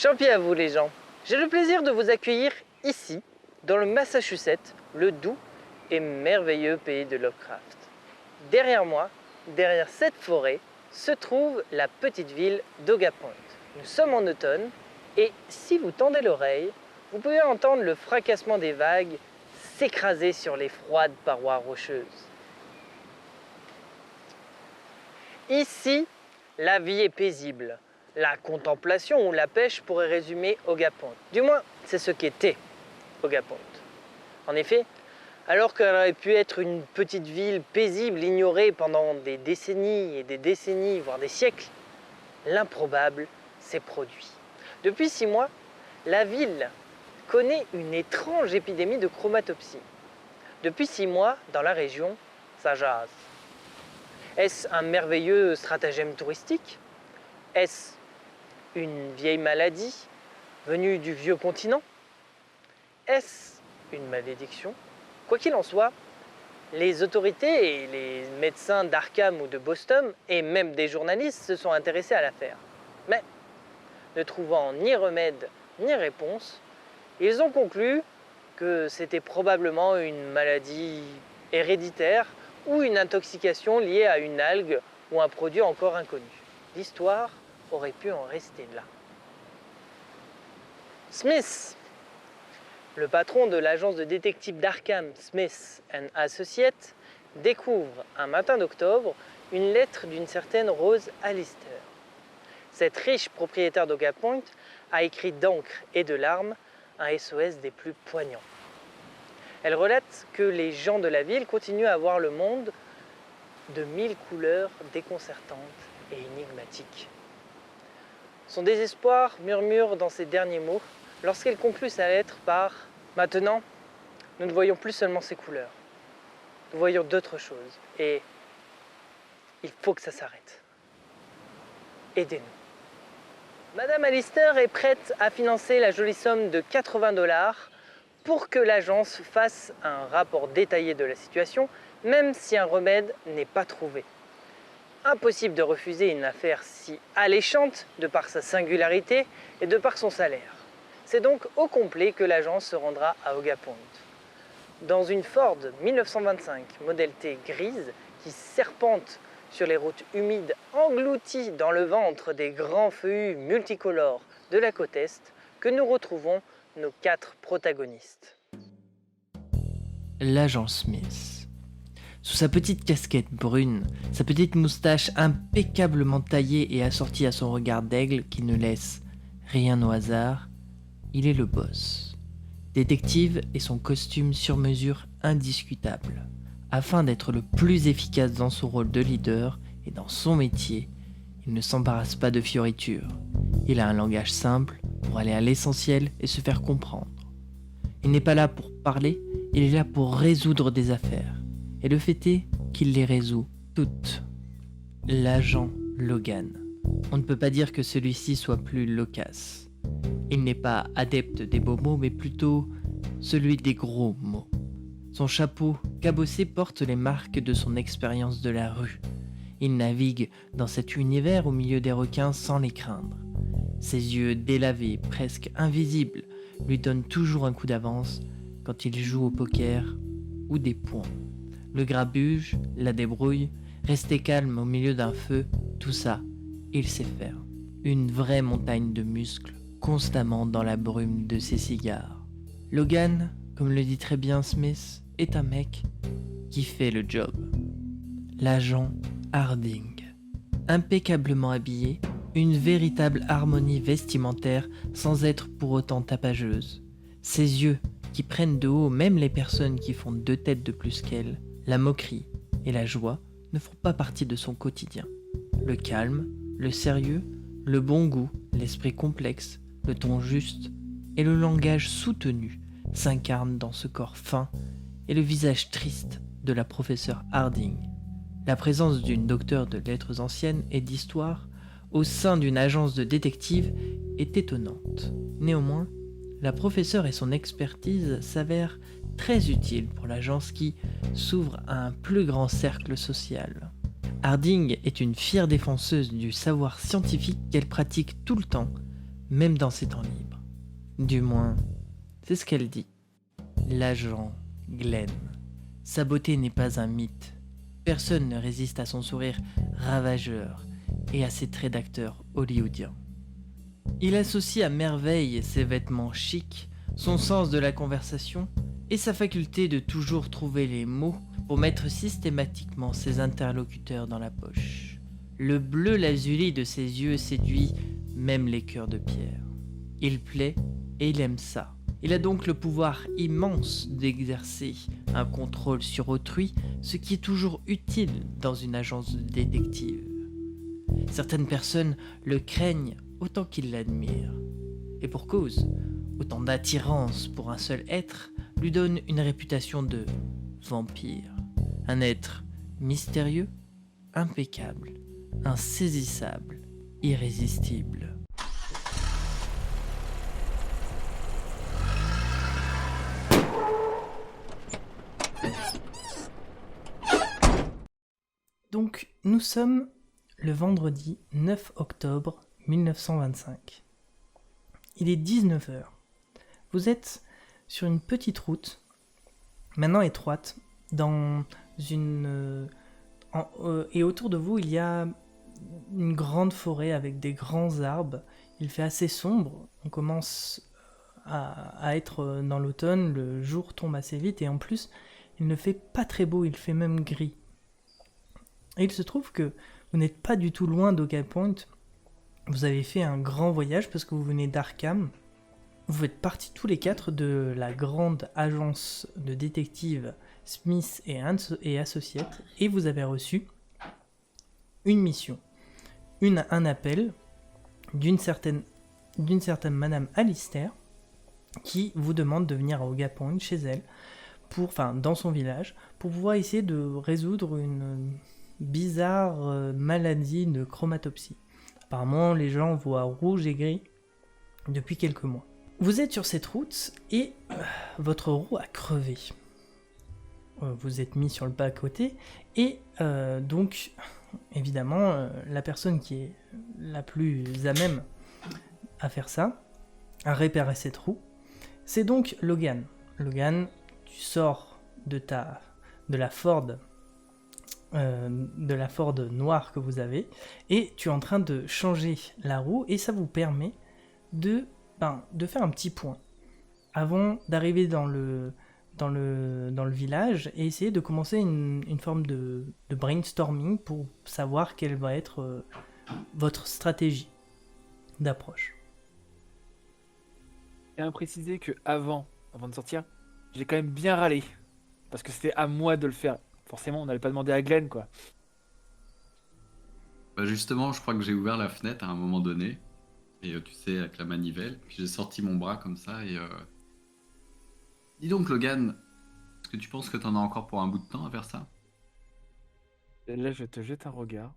Champion à vous les gens. J'ai le plaisir de vous accueillir ici, dans le Massachusetts, le doux et merveilleux pays de Lovecraft. Derrière moi, derrière cette forêt, se trouve la petite ville d'Oga Point. Nous sommes en automne et si vous tendez l'oreille, vous pouvez entendre le fracassement des vagues s'écraser sur les froides parois rocheuses. Ici, la vie est paisible. La contemplation ou la pêche pourrait résumer Oga Point. Du moins, c'est ce qu'était Oga Point. En effet, alors qu'elle aurait pu être une petite ville paisible, ignorée pendant des décennies et des décennies, voire des siècles, l'improbable s'est produit. Depuis 6 mois, la ville connaît une étrange épidémie de chromatopsie. Depuis 6 mois, dans la région, ça jase. Est-ce un merveilleux stratagème touristique? Est-ce une vieille maladie venue du vieux continent? Est-ce une malédiction? Quoi qu'il en soit, les autorités et les médecins d'Arkham ou de Boston, et même des journalistes, se sont intéressés à l'affaire. Mais, ne trouvant ni remède ni réponse, ils ont conclu que c'était probablement une maladie héréditaire ou une intoxication liée à une algue ou un produit encore inconnu. L'histoire aurait pu en rester là. Smith, le patron de l'agence de détectives d'Arkham, Smith & Associates, découvre un matin d'octobre une lettre d'une certaine Rose Allister. Cette riche propriétaire d'Oga Point a écrit d'encre et de larmes un SOS des plus poignants. Elle relate que les gens de la ville continuent à voir le monde de 1000 couleurs déconcertantes et énigmatiques. Son désespoir murmure dans ses derniers mots lorsqu'elle conclut sa lettre par « Maintenant, nous ne voyons plus seulement ces couleurs. Nous voyons d'autres choses et il faut que ça s'arrête. Aidez-nous. » Madame Allister est prête à financer la jolie somme de 80 $ pour que l'agence fasse un rapport détaillé de la situation, même si un remède n'est pas trouvé. Impossible de refuser une affaire si alléchante de par sa singularité et de par son salaire. C'est donc au complet que l'agence se rendra à Oga Point. Dans une Ford 1925 modèle T grise qui serpente sur les routes humides englouties dans le ventre des grands feuillus multicolores de la côte Est, que nous retrouvons nos 4 protagonistes. L'agent Smith. Sous sa petite casquette brune, sa petite moustache impeccablement taillée et assortie à son regard d'aigle qui ne laisse rien au hasard, il est le boss. Détective et son costume sur mesure indiscutable. Afin d'être le plus efficace dans son rôle de leader et dans son métier, il ne s'embarrasse pas de fioritures. Il a un langage simple pour aller à l'essentiel et se faire comprendre. Il n'est pas là pour parler, il est là pour résoudre des affaires. Et le fait est qu'il les résout toutes. L'agent Logan. On ne peut pas dire que celui-ci soit plus loquace. Il n'est pas adepte des beaux mots, mais plutôt celui des gros mots. Son chapeau cabossé porte les marques de son expérience de la rue. Il navigue dans cet univers au milieu des requins sans les craindre. Ses yeux délavés, presque invisibles, lui donnent toujours un coup d'avance quand il joue au poker ou des points. Le grabuge, la débrouille, rester calme au milieu d'un feu, tout ça, il sait faire. Une vraie montagne de muscles, constamment dans la brume de ses cigares. Logan, comme le dit très bien Smith, est un mec qui fait le job. L'agent Harding. Impeccablement habillé, une véritable harmonie vestimentaire sans être pour autant tapageuse. Ses yeux qui prennent de haut même les personnes qui font 2 têtes de plus qu'elle, la moquerie et la joie ne font pas partie de son quotidien. Le calme, le sérieux, le bon goût, l'esprit complexe, le ton juste et le langage soutenu s'incarnent dans ce corps fin et le visage triste de la professeure Harding. La présence d'une docteure de lettres anciennes et d'histoire au sein d'une agence de détectives est étonnante. Néanmoins, la professeure et son expertise s'avèrent très utiles pour l'agence qui s'ouvre à un plus grand cercle social. Harding est une fière défenseuse du savoir scientifique qu'elle pratique tout le temps même dans ses temps libres. Du moins, c'est ce qu'elle dit. L'agent Glenn. Sa beauté n'est pas un mythe. Personne ne résiste à son sourire ravageur et à ses traits d'acteur hollywoodien. Il associe à merveille ses vêtements chics, son sens de la conversation et sa faculté de toujours trouver les mots pour mettre systématiquement ses interlocuteurs dans la poche. Le bleu lazuli de ses yeux séduit même les cœurs de pierre. Il plaît et il aime ça. Il a donc le pouvoir immense d'exercer un contrôle sur autrui, ce qui est toujours utile dans une agence de détective. Certaines personnes le craignent autant qu'ils l'admirent. Et pour cause, autant d'attirance pour un seul être lui donne une réputation de vampire. Un être mystérieux, impeccable, insaisissable, irrésistible. Donc, nous sommes le vendredi 9 octobre 1925. Il est 19h. Vous êtes sur une petite route, maintenant étroite, dans une... et autour de vous, il y a une grande forêt avec des grands arbres. Il fait assez sombre. On commence à être dans l'automne, le jour tombe assez vite et en plus, il ne fait pas très beau, il fait même gris. Et il se trouve que vous n'êtes pas du tout loin d'Oga Point. Vous avez fait un grand voyage parce que vous venez d'Arkham. Vous êtes partis tous les quatre de la grande agence de détectives Smith et Associates et vous avez reçu une mission, un appel d'une certaine Madame Alistair qui vous demande de venir à Oga Point chez elle, dans son village, pour pouvoir essayer de résoudre une bizarre maladie de chromatopsie. Apparemment, les gens voient rouge et gris depuis quelques mois. Vous êtes sur cette route et votre roue a crevé. Vous êtes mis sur le bas-côté et donc, évidemment, la personne qui est la plus à même à faire ça, à réparer cette roue, c'est donc Logan. Logan, tu sors de la Ford noire que vous avez et tu es en train de changer la roue et ça vous permet de faire un petit point avant d'arriver dans le village et essayer de commencer une forme de brainstorming pour savoir quelle va être votre stratégie d'approche. Je tiens à préciser que avant de sortir, j'ai quand même bien râlé parce que c'était à moi de le faire. Forcément, on n'allait pas demander à Glenn, quoi. Bah justement, je crois que j'ai ouvert la fenêtre à un moment donné. Et tu sais, avec la manivelle. Puis j'ai sorti mon bras comme ça et... Dis donc, Logan, est-ce que tu penses que t'en as encore pour un bout de temps à faire ça? Et là, je te jette un regard.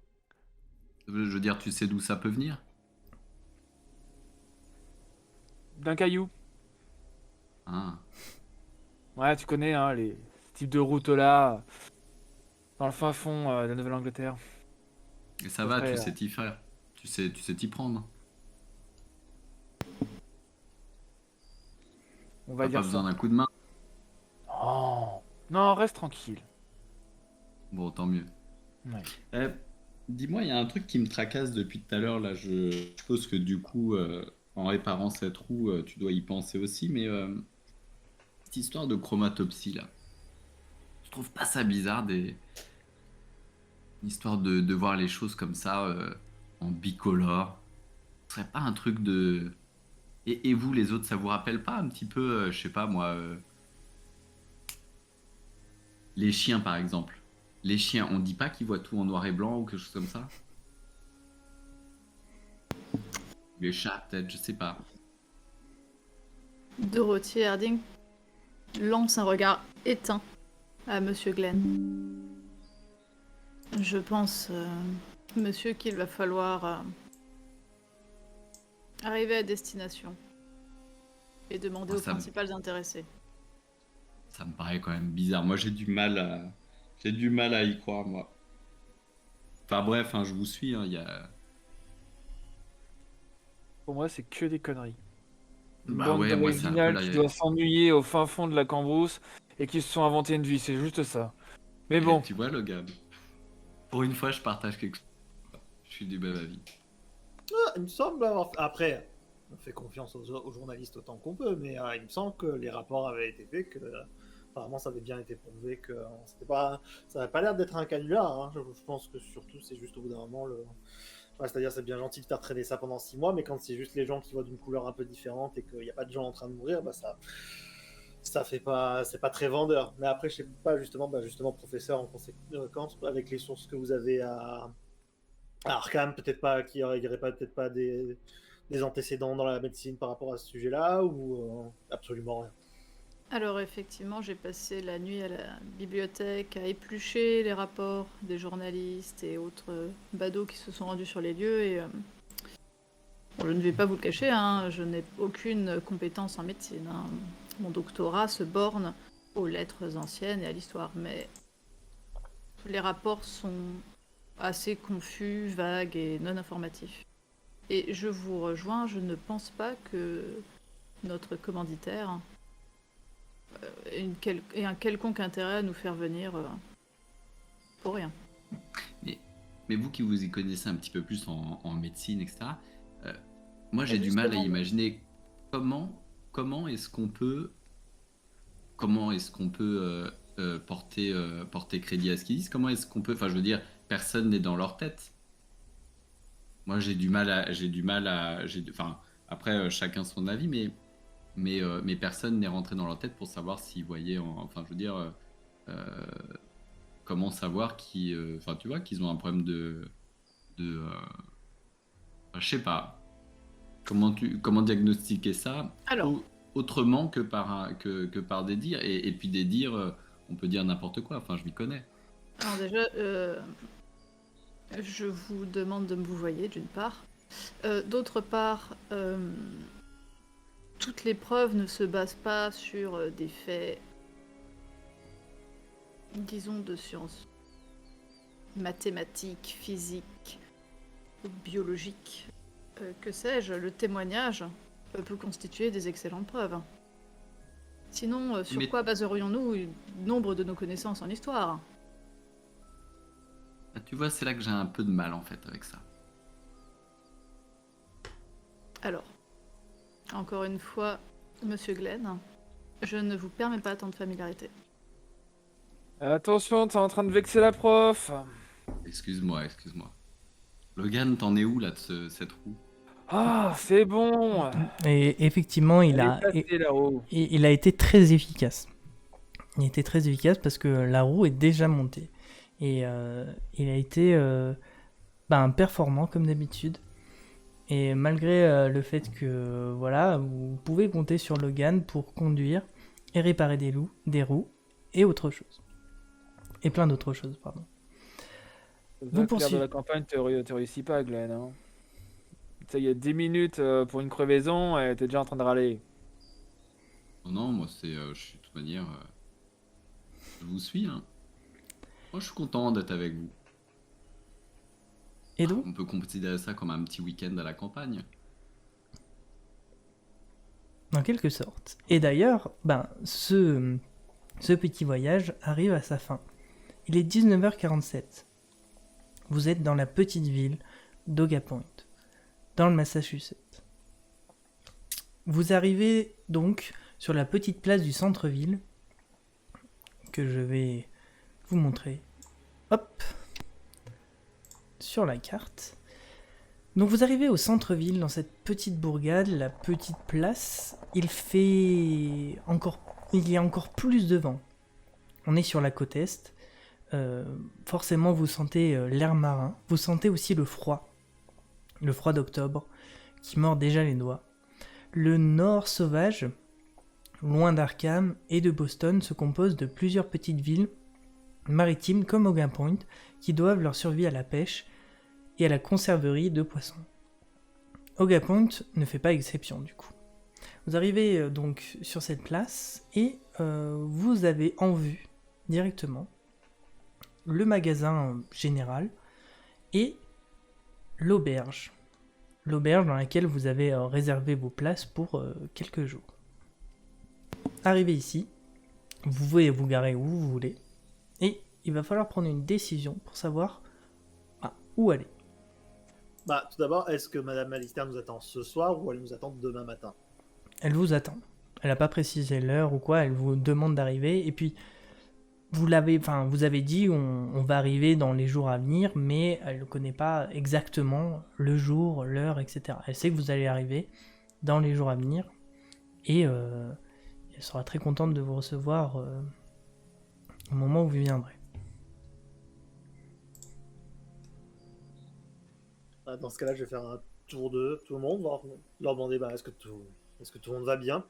Je veux dire, tu sais d'où ça peut venir? D'un caillou. Ah, Ouais, tu connais, hein, les types de routes-là, dans le fin fond de la Nouvelle-Angleterre. et ça À peu va, près, tu sais t'y faire. Tu sais t'y prendre. on va T'as dire pas besoin ça. d'un coup de main. Oh. Non, reste tranquille. Bon, tant mieux. Ouais. Dis-moi, il y a un truc qui me tracasse depuis tout à l'heure. Là, je suppose que du coup, en réparant cette roue, tu dois y penser aussi. Mais cette histoire de chromatopsie, là, tu trouves pas ça bizarre, une histoire de voir les choses comme ça, en bicolore? Ce serait pas un truc de... Et vous, les autres, ça vous rappelle pas un petit peu, je sais pas moi, les chiens par exemple? Les chiens, on dit pas qu'ils voient tout en noir et blanc ou quelque chose comme ça? Les chats, peut-être, je sais pas. Dorothy Harding lance un regard éteint à Monsieur Glenn. Je pense, monsieur, qu'il va falloir arriver à destination et demander Oh, aux principales intéressées. Ça me paraît quand même bizarre. Moi, j'ai du mal à y croire, moi. Enfin bref, hein, je vous suis, hein, il y a... Pour moi, c'est que des conneries. Une Bah bande ouais, moi c'est un peu d'original là. qui doit s'ennuyer au fin fond de la cambrousse et qui se sont inventés une vie, c'est juste ça. Mais Et bon, tu vois, Logan, pour une fois, je partage quelque chose. Je suis du même avis. Ah, il me semble avoir. Après, on fait confiance aux journalistes autant qu'on peut, mais il me semble que les rapports avaient été faits, que apparemment ça avait bien été prouvé, que c'était pas, ça n'avait pas l'air d'être un canular. Hein. Je pense que surtout c'est juste au bout d'un moment le. Ouais, c'est-à-dire c'est bien gentil de faire traîner ça pendant 6 mois, mais quand c'est juste les gens qui voient d'une couleur un peu différente et qu'il n'y a pas de gens en train de mourir, bah ça fait pas, c'est pas très vendeur. Mais après, je sais pas justement, justement professeur en conséquence, avec les sources que vous avez à Arkham, peut-être pas qu'il y aurait pas peut-être pas des antécédents dans la médecine par rapport à ce sujet-là ou absolument rien. Alors effectivement, j'ai passé la nuit à la bibliothèque à éplucher les rapports des journalistes et autres badauds qui se sont rendus sur les lieux et bon, je ne vais pas vous le cacher, hein, je n'ai aucune compétence en médecine. Hein. Mon doctorat se borne aux lettres anciennes et à l'histoire, mais les rapports sont assez confus, vagues et non informatifs. Et je vous rejoins, je ne pense pas que notre commanditaire ait un quelconque intérêt à nous faire venir pour rien. Mais vous qui vous y connaissez un petit peu plus en médecine, etc., moi j'ai Et du mal à justement, imaginer comment est-ce qu'on peut porter crédit à ce qu'ils disent. Comment est-ce qu'on peut, enfin je veux dire, personne n'est dans leur tête. Moi enfin après chacun son avis, mais personne n'est rentré dans leur tête pour savoir s'ils voyaient, enfin je veux dire, comment savoir enfin tu vois, qu'ils ont un problème enfin, je sais pas. Comment diagnostiquer ça alors, autrement que par des dires et puis des dires, on peut dire n'importe quoi, enfin je m'y connais. alors déjà, je vous demande de me vouvoyer d'une part. D'autre part, toutes les preuves ne se basent pas sur des faits, disons, de sciences mathématiques, physiques, biologiques. Que sais-je, le témoignage peut constituer des excellentes preuves. Sinon, sur Mais- quoi baserions-nous nombre de nos connaissances en histoire? Ah, tu vois, c'est là que j'ai un peu de mal en fait avec ça. Alors, encore une fois, Monsieur Glenn, je ne vous permets pas tant de familiarité. attention, t'es en train de vexer la prof. Excuse-moi. Logan, t'en es où là de cette roue? Ah, c'est bon. Et effectivement, Elle est passée là-haut. il a été très efficace. Il était très efficace parce que la roue est déjà montée. Et il a été performant comme d'habitude. Et malgré le fait que voilà, vous pouvez compter sur Logan pour conduire et réparer des roues et autre chose. Et plein d'autres choses, pardon. Vous Vous de poursuivez. la campagne, tu réussis pas, Glenn. Hein. Tu sais, il y a 10 minutes pour une crevaison et t'es déjà en train de râler. Non, moi je suis de toute manière, je vous suis, hein. Moi je suis content d'être avec vous. Et donc, On peut considérer ça comme un petit week-end à la campagne. en quelque sorte. Et d'ailleurs, ce petit voyage arrive à sa fin. Il est 19h47. Vous êtes dans la petite ville d'Oga Point, dans le Massachusetts. Vous arrivez donc sur la petite place du centre-ville, que je vais vous montrer. Hop, sur la carte. Donc vous arrivez au centre-ville, dans cette petite bourgade, la petite place. Il y a encore plus de vent. On est sur la côte est. Forcément, vous sentez l'air marin. Vous sentez aussi le froid d'octobre, qui mord déjà les doigts. Le nord sauvage, loin d'Arkham et de Boston, se compose de plusieurs petites villes maritimes comme Oga Point, qui doivent leur survie à la pêche et à la conserverie de poissons. Oga Point ne fait pas exception du coup. Vous arrivez donc sur cette place et vous avez en vue directement le magasin général et l'auberge. l'auberge dans laquelle vous avez réservé vos places pour quelques jours. Arrivé ici, vous pouvez vous garer où vous voulez, et il va falloir prendre une décision pour savoir où aller. Bah, tout d'abord, est-ce que Madame Alistair nous attend ce soir ou elle nous attend demain matin? Elle vous attend. Elle n'a pas précisé l'heure ou quoi, elle vous demande d'arriver, et puis vous avez dit on va arriver dans les jours à venir, mais elle ne connaît pas exactement le jour, l'heure, etc. Elle sait que vous allez arriver dans les jours à venir, et elle sera très contente de vous recevoir au moment où vous viendrez. Dans ce cas-là, je vais faire un tour de tout le monde, leur demander est-ce que tout le monde va bien?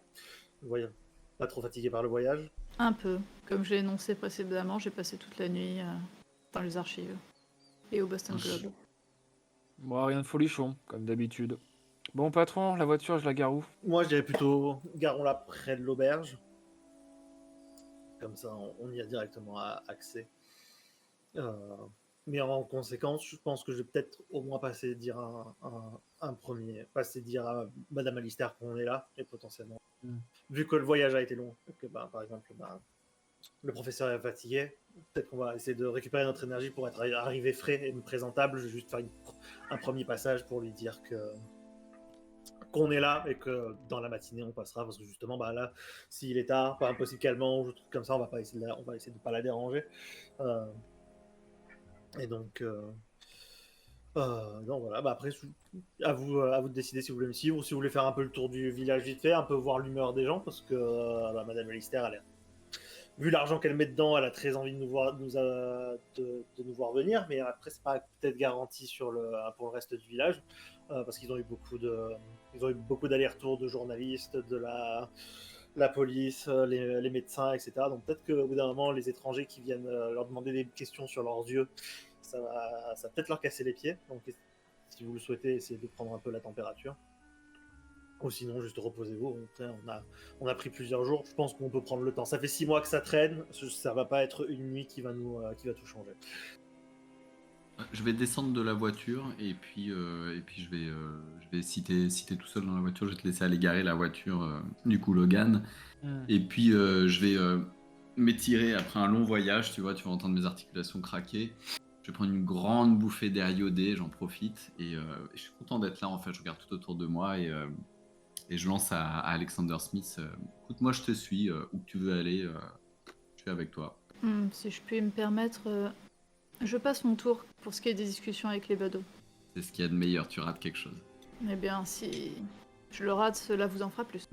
Voyons, pas trop fatigué par le voyage? Un peu. Comme je l'ai énoncé précédemment, j'ai passé toute la nuit dans les archives et au Boston Globe. Moi, rien de folichon, comme d'habitude. Bon, patron, la voiture, je la gare où? Moi, je dirais plutôt garons-la près de l'auberge. Comme ça, on y a directement accès. Mais en conséquence, je pense que je vais peut-être au moins passer dire dire à Madame Alistair qu'on est là, et potentiellement, vu que le voyage a été long, que par exemple, le professeur est fatigué, peut-être qu'on va essayer de récupérer notre énergie pour être arrivé frais et présentable. Je vais juste faire un premier passage pour lui dire qu'on est là et que dans la matinée on passera, parce que justement là, s'il est tard, pas impossible calmement ou des trucs comme ça, on va essayer de pas la déranger. Et donc, non, voilà. Après, à vous de décider si vous voulez me suivre ou si vous voulez faire un peu le tour du village vite fait, un peu voir l'humeur des gens, parce que Madame Alistair, vu l'argent qu'elle met dedans, elle a très envie de nous voir venir, mais après, c'est pas peut-être garanti pour le reste du village, parce qu'ils ont eu beaucoup d'allers-retours de journalistes, de la police, les médecins, etc. Donc peut-être qu'au bout d'un moment, les étrangers qui viennent leur demander des questions sur leurs yeux, ça va peut-être leur casser les pieds. Donc si vous le souhaitez, essayez de prendre un peu la température. Ou sinon, juste reposez-vous. On a pris plusieurs jours. Je pense qu'on peut prendre le temps. Ça fait 6 mois que ça traîne. Ça va pas être une nuit qui va tout changer. Je vais descendre de la voiture et puis je vais si t'es tout seul dans la voiture, je vais te laisser aller garer la voiture du coup Logan. Et puis je vais m'étirer après un long voyage, tu vas entendre mes articulations craquer. Je vais prendre une grande bouffée d'air iodé, j'en profite et je suis content d'être là en fait. Je regarde tout autour de moi et je lance à Alexander Smith. Écoute, moi je te suis, où tu veux aller, je suis avec toi. Si je puis me permettre, je passe mon tour pour ce qui est des discussions avec les badauds. C'est ce qu'il y a de meilleur, tu rates quelque chose. Eh bien, si je le rate, cela vous en fera plus.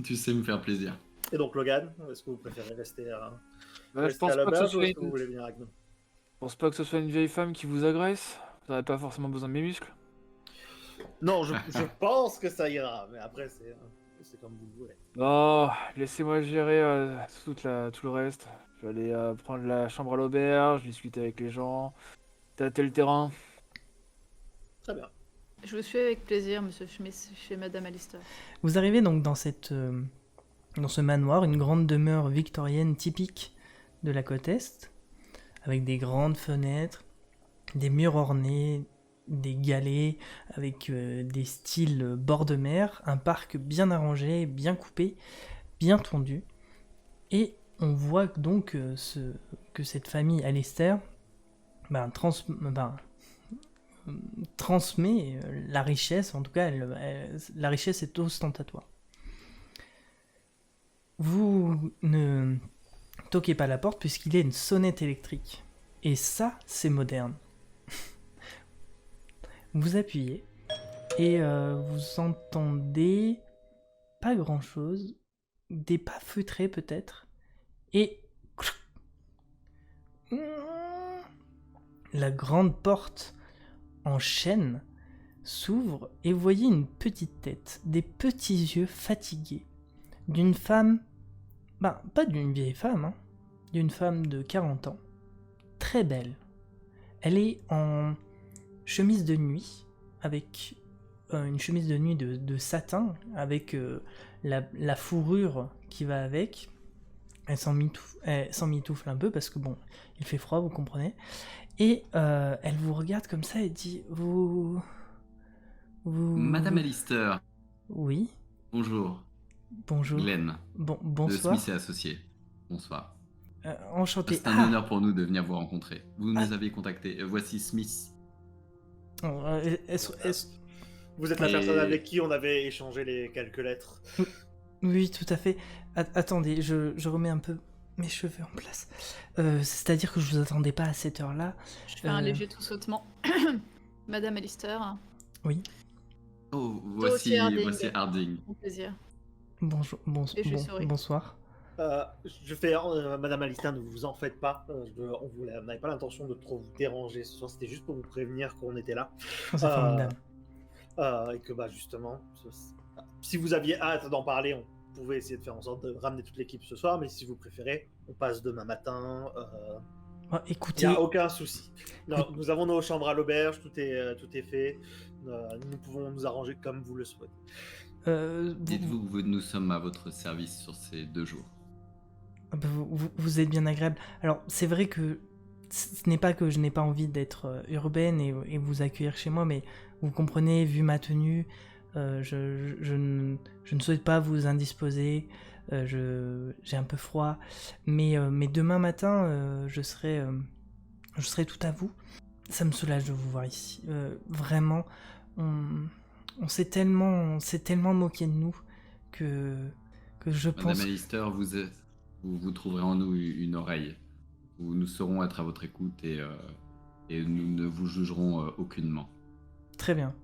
Tu sais me faire plaisir. Et donc Logan, est-ce que vous préférez rester Je pense pas que ce soit vous voulez venir avec nous? Je pense pas que ce soit une vieille femme qui vous agresse. Vous n'avez pas forcément besoin de mes muscles. Non, je pense que ça ira, mais après c'est comme vous le voulez. Oh, laissez-moi gérer tout le reste. Je vais aller prendre la chambre à l'auberge, discuter avec les gens, tâter le terrain. Très bien. Je vous suis avec plaisir, monsieur Smith, chez Madame Alistair. Vous arrivez donc dans ce manoir, une grande demeure victorienne typique de la côte Est, avec des grandes fenêtres, des murs ornés, des galets avec des styles bord de mer, un parc bien arrangé, bien coupé, bien tondu. Et on voit donc que cette famille Alistair transmet la richesse, en tout cas la richesse est ostentatoire. Vous ne toquez pas à la porte puisqu'il y a une sonnette électrique. Et ça, c'est moderne. Vous appuyez et vous entendez pas grand chose, des pas feutrés peut-être, et la grande porte en chêne s'ouvre et vous voyez une petite tête, des petits yeux fatigués, d'une femme, pas d'une vieille femme, d'une femme de 40 ans, très belle. Elle est en chemise de nuit, avec une chemise de nuit de satin, avec la fourrure qui va avec. Elle s'en mitoufle un peu parce que bon, il fait froid, vous comprenez. Et elle vous regarde comme ça et dit, vous Madame Alistair, Oui, bonjour. bonjour. Glenn, de Bonsoir. Smith et Associés. Bonsoir. Enchanté. C'est un honneur pour nous de venir vous rencontrer. Vous Ah. nous avez contacté. Voici Smith. Vous êtes la Et- personne avec qui on avait échangé les quelques lettres. Oui, tout à fait. Attendez, je remets un peu mes cheveux en place. C'est-à-dire que je vous attendais pas à cette heure-là. Je fais un léger tressautement. Madame Alistair, Oui. Oh, Dorothy Harding. voici Harding. mon plaisir. Bonjour. Léger sourire. Bonsoir. Je fais, Madame Alistair, ne vous en faites pas. On n'avait pas l'intention de trop vous déranger ce soir. C'était juste pour vous prévenir qu'on était là. Oh, c'est formidable. Et que justement, si vous aviez hâte d'en parler, on pouvait essayer de faire en sorte de ramener toute l'équipe ce soir. Mais si vous préférez, on passe demain matin. Oh, Il écoutez, n'y a aucun souci. Non, nous avons nos chambres à l'auberge, tout est fait. Nous pouvons nous arranger comme vous le souhaitez. Dites-vous que nous sommes à votre service sur ces 2 jours. vous êtes bien agréable. Alors, c'est vrai que ce n'est pas que je n'ai pas envie d'être urbaine et vous accueillir chez moi, mais vous comprenez, vu ma tenue, je ne souhaite pas vous indisposer. J'ai un peu froid, mais demain matin, je serai tout à vous. Ça me soulage de vous voir ici. Vraiment, on s'est tellement moqué de nous que je pense. Madame Alistair, vous trouverez en nous une oreille. Nous saurons être à votre écoute et nous ne vous jugerons aucunement. Très bien.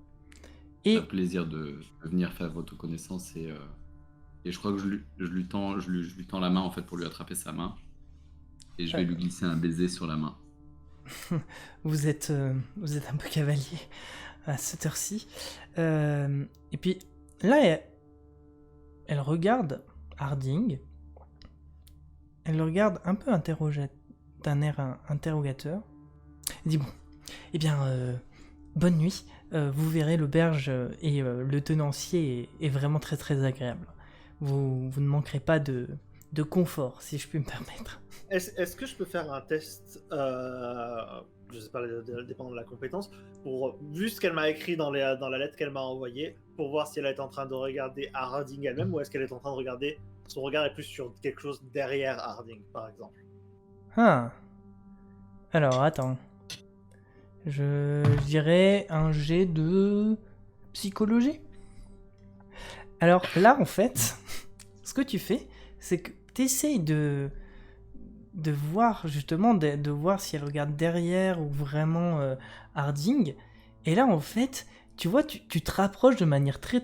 C'est Et un plaisir de venir faire votre connaissance et je crois que je lui tends la main en fait pour lui attraper sa main et je vais lui glisser un baiser sur la main. vous êtes un peu cavalier à cette heure-ci. Et puis là, elle regarde Harding. Elle le regarde un peu d'un air interrogateur. Elle dit bon, eh bien, bonne nuit. Vous verrez, l'auberge et le tenancier est vraiment très très agréable. Vous ne manquerez pas de confort, si je puis me permettre. Est-ce que je peux faire un test, je sais pas, dépendant de la compétence, vu ce qu'elle m'a écrit dans la lettre qu'elle m'a envoyée, pour voir si elle est en train de regarder Harding elle-même ou est-ce qu'elle est en train de regarder, son regard est plus sur quelque chose derrière Harding, par exemple. Ah. Alors, attends. Je dirais un jet de psychologie. Alors là, en fait, ce que tu fais, c'est que tu essayes de voir, justement, de voir si elle regarde derrière ou vraiment Harding. Et là, en fait, tu vois, tu te rapproches de manière très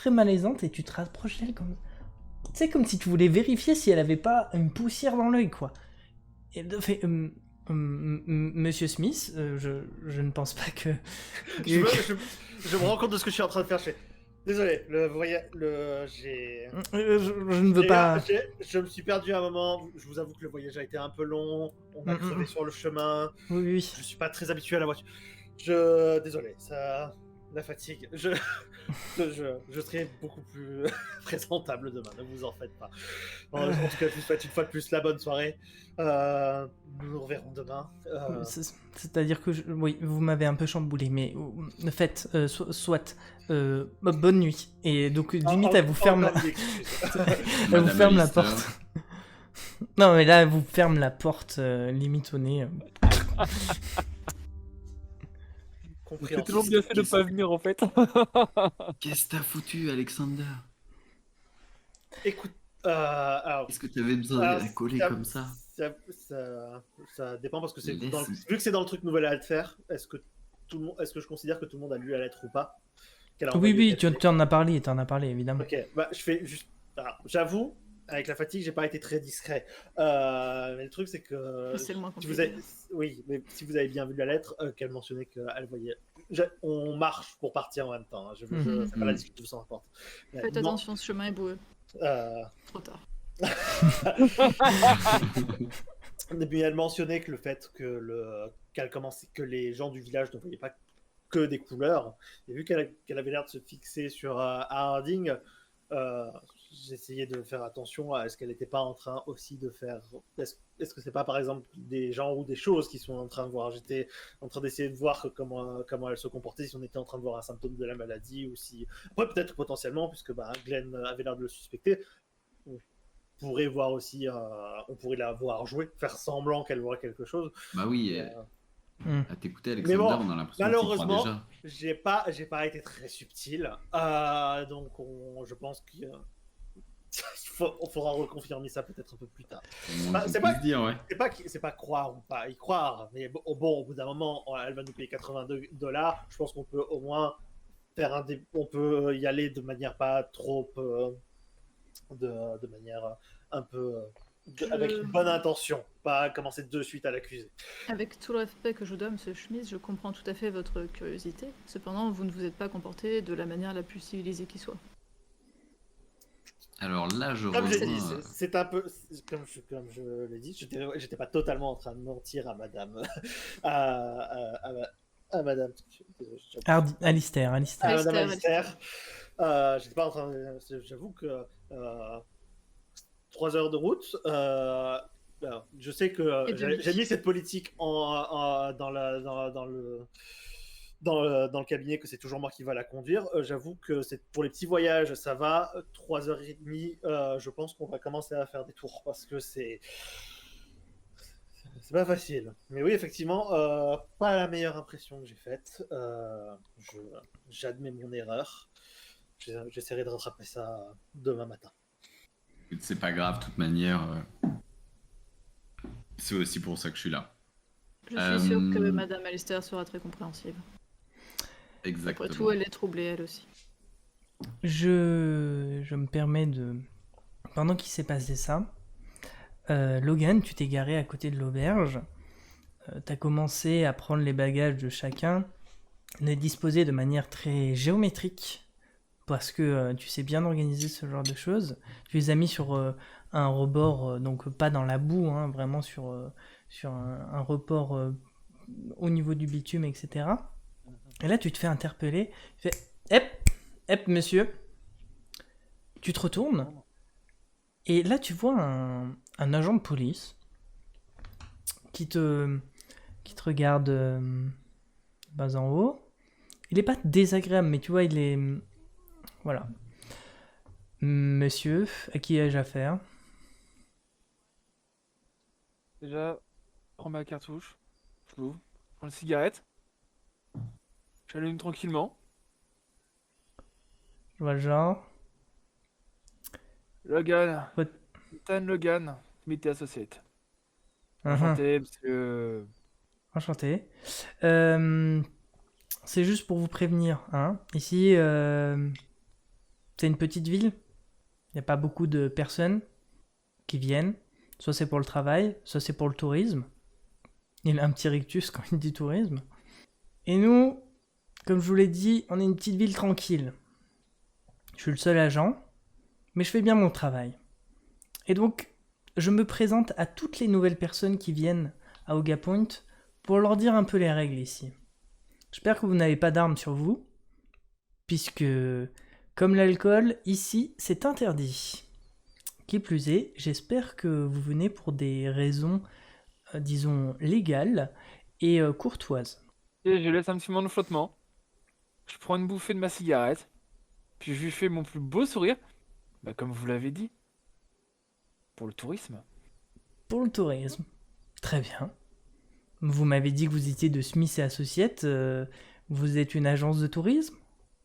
malaisante et tu te rapproches d'elle comme... Tu sais, comme si tu voulais vérifier si elle avait pas une poussière dans l'œil, quoi. Et fait... Monsieur Smith, je ne pense pas que... Je me rends compte de ce que je suis en train de faire. Désolé, j'ai... je ne veux pas... Je me suis perdu à un moment. Je vous avoue que le voyage a été un peu long. On a crevé sur le chemin. Oui. Je suis pas très habitué à la voiture. Désolé, ça... La fatigue. Je serai beaucoup plus présentable demain, ne vous en faites pas. En tout cas, je vous souhaite une fois de plus la bonne soirée. Nous nous reverrons demain. C'est-à-dire que, oui, vous m'avez un peu chamboulé, mais faites, soit, bonne nuit. Et donc, limite, elle vous ferme la... elle vous ferme la porte. Non, mais là, elle vous ferme la porte, limite au nez. C'est toujours bien fait de pas venir en fait. Qu'est-ce que t'as foutu, Alexander? Écoute, alors... Est-ce que t'avais besoin de la coller comme ça? Ça dépend parce que c'est Laisse. vu que c'est dans le truc nouvelle à le faire. Est-ce que je considère que tout le monde a lu la lettre ou pas? Oui, tu en as parlé, évidemment. Ok, je fais juste... Alors, j'avoue, avec la fatigue, j'ai pas été très discret. Mais le truc, c'est que... C'est le moins si compliqué. Oui, mais si vous avez bien vu la lettre, qu'elle mentionnait qu'elle voyait... On marche pour partir en même temps. Hein. Je fais pas la discussion sans importe. Faites attention, ce chemin est boueux. Trop tard. Et puis elle mentionnait que le fait que les gens du village ne voyaient pas que des couleurs, et vu qu'elle avait l'air de se fixer sur Harding, j'essayais de faire attention à est-ce qu'elle n'était pas en train aussi de faire. Est-ce que c'est pas par exemple des gens ou des choses qui sont en train de voir. J'étais en train d'essayer de voir comment elle se comportait, si on était en train de voir un symptôme de la maladie ou si. Après, peut-être potentiellement, puisque Glenn avait l'air de le suspecter, on pourrait voir aussi. On pourrait la voir jouer, faire semblant qu'elle voit quelque chose. Bah oui, à t'écouter, Alexander, Mais bon, on a l'impression que tu crois malheureusement, déjà. j'ai pas été très subtil. Donc, je pense qu'il on faudra reconfirmer ça peut-être un peu plus tard. C'est pas se dire, ouais. C'est pas croire ou pas y croire, mais bon, au bout d'un moment, elle va nous payer $82. Je pense qu'on peut au moins faire on peut y aller de manière pas trop, de manière un peu avec une bonne intention, pas commencer de suite à l'accuser. Avec tout le respect que je vous dois, monsieur Schmidt, je comprends tout à fait votre curiosité. Cependant, vous ne vous êtes pas comporté de la manière la plus civilisée qui soit. Alors là, Comme j'ai dit, c'est un peu comme je l'ai dit, j'étais pas totalement en train de mentir à Madame, à Madame. Alistair. À Madame Alistair. J'étais pas en train. J'avoue que 3 heures de route. Je sais que j'ai mis cette politique dans le cabinet, que c'est toujours moi qui va la conduire. J'avoue que pour les petits voyages, ça va. 3h30, je pense qu'on va commencer à faire des tours parce que c'est pas facile. Mais oui, effectivement, pas la meilleure impression que j'ai faite. J'admets mon erreur. J'essaierai de rattraper ça demain matin. C'est pas grave, de toute manière. C'est aussi pour ça que je suis là. Je suis sûre que Madame Alistair sera très compréhensive. Exactement. Après tout, elle est troublée, elle aussi. Je me permets de... Pendant qu'il s'est passé ça, Logan, tu t'es garé à côté de l'auberge. T'as commencé à prendre les bagages de chacun, les disposer de manière très géométrique, parce que tu sais bien organiser ce genre de choses. Tu les as mis sur un rebord, donc pas dans la boue, hein, vraiment sur un report au niveau du bitume, etc. Et là, tu te fais interpeller. Tu fais Hep, monsieur. Tu te retournes. Et là, tu vois un agent de police qui te regarde bas en haut. Il est pas désagréable, mais tu vois, il est... Voilà. Monsieur, à qui ai-je affaire? Déjà, prends ma cartouche, je l'ouvre, je prends une cigarette, j'allume tranquillement. Je vois le genre. Logan, Ouais. Ethan Logan, Smith & Associates. Mhm. Enchanté, monsieur. Enchanté. C'est juste pour vous prévenir, hein. Ici, c'est une petite ville. Il n'y a pas beaucoup de personnes qui viennent. Soit c'est pour le travail, soit c'est pour le tourisme. Il a un petit rictus quand il dit tourisme. Et nous, comme je vous l'ai dit, on est une petite ville tranquille. Je suis le seul agent, mais je fais bien mon travail. Et donc, je me présente à toutes les nouvelles personnes qui viennent à Oga Point pour leur dire un peu les règles ici. J'espère que vous n'avez pas d'armes sur vous, puisque, comme l'alcool, ici, c'est interdit. Qui plus est, j'espère que vous venez pour des raisons, disons, légales et courtoises. Et je laisse un petit moment de flottement. Je prends une bouffée de ma cigarette. Puis je lui fais mon plus beau sourire. Bah, comme vous l'avez dit. Pour le tourisme. Pour le tourisme. Très bien. Vous m'avez dit que vous étiez de Smith & Associates. Vous êtes une agence de tourisme?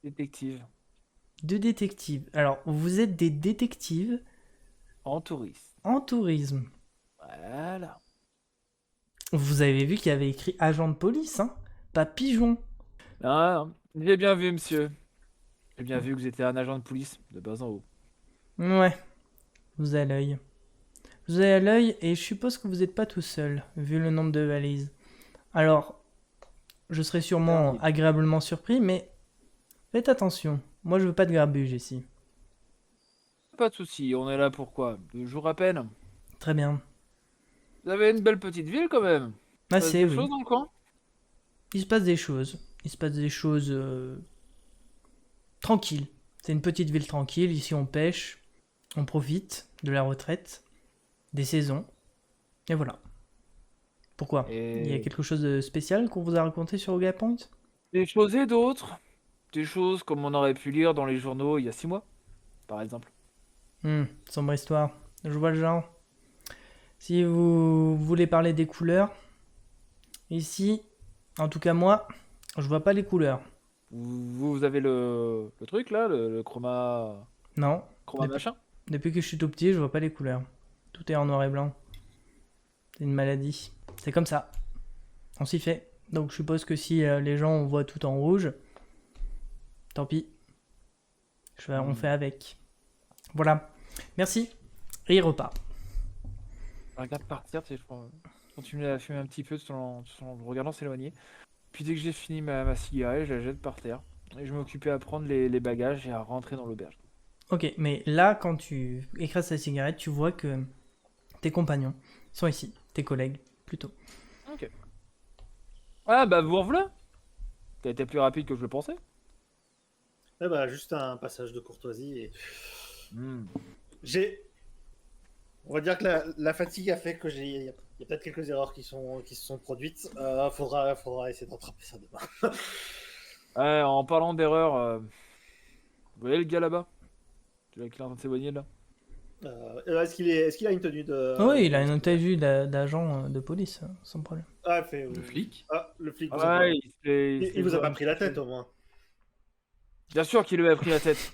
Détective. De détectives. Alors, vous êtes des détectives En tourisme. en tourisme. Voilà. Vous avez vu qu'il y avait écrit agent de police, hein? Pas pigeon. Non, j'ai bien vu, monsieur. J'ai bien vu que vous étiez un agent de police, de bas en haut. Ouais. Vous avez l'œil. Vous avez l'œil et je suppose que vous n'êtes pas tout seul, vu le nombre de valises. Alors, je serai sûrement agréablement surpris, mais faites attention. Moi, je veux pas de grabuge ici. Pas de soucis, on est là pour quoi? 2 jours à peine. Très bien. Vous avez une belle petite ville quand même. Assez, Des oui. choses dans le coin? Il se passe des choses. Il se passe des choses tranquilles. C'est une petite ville tranquille. Ici, on pêche. On profite de la retraite, des saisons, et voilà. Pourquoi? Il y a Et quelque chose de spécial qu'on vous a raconté sur Ogre Point? des choses et d'autres. Des choses comme on aurait pu lire dans les journaux il y a 6 mois, par exemple. Sombre histoire. Je vois le genre. Si vous voulez parler des couleurs, ici, en tout cas moi, je vois pas les couleurs. Vous avez le truc là, le chroma. Non. Chroma Depuis, machin? depuis que je suis tout petit, je vois pas les couleurs. Tout est en noir et blanc. C'est une maladie. C'est comme ça. On s'y fait. Donc je suppose que si les gens voient tout en rouge, tant pis. On fait avec. Voilà. Merci. Et il repart. Je regarde partir, tu sais, continue à fumer un petit peu tout en le regardant s'éloigner. Puis dès que j'ai fini ma cigarette, je la jette par terre. Et je m'occupais à prendre les bagages et à rentrer dans l'auberge. Ok, mais là, quand tu écrases ta cigarette, tu vois que tes compagnons sont ici. Tes collègues, plutôt. Ok. Ah bah vous en voilà. T'as été plus rapide que je le pensais. Eh ben, juste un passage de courtoisie. Et... Hmm. On va dire que la fatigue a fait que il y a peut-être quelques erreurs qui se sont produites. Faudra essayer de rattraper ça demain. Ouais, en parlant d'erreur, vous voyez le gars là-bas? Tu vois qu'il est en train de s'éloigner là? Est-ce qu'il a une tenue de. Oui, il a une tenue d'agent de police, sans problème. Ah, Le flic? Ah, le flic vous Ouais, il vous a pas pris la tête au moins. Bien sûr qu'il lui a pris la tête.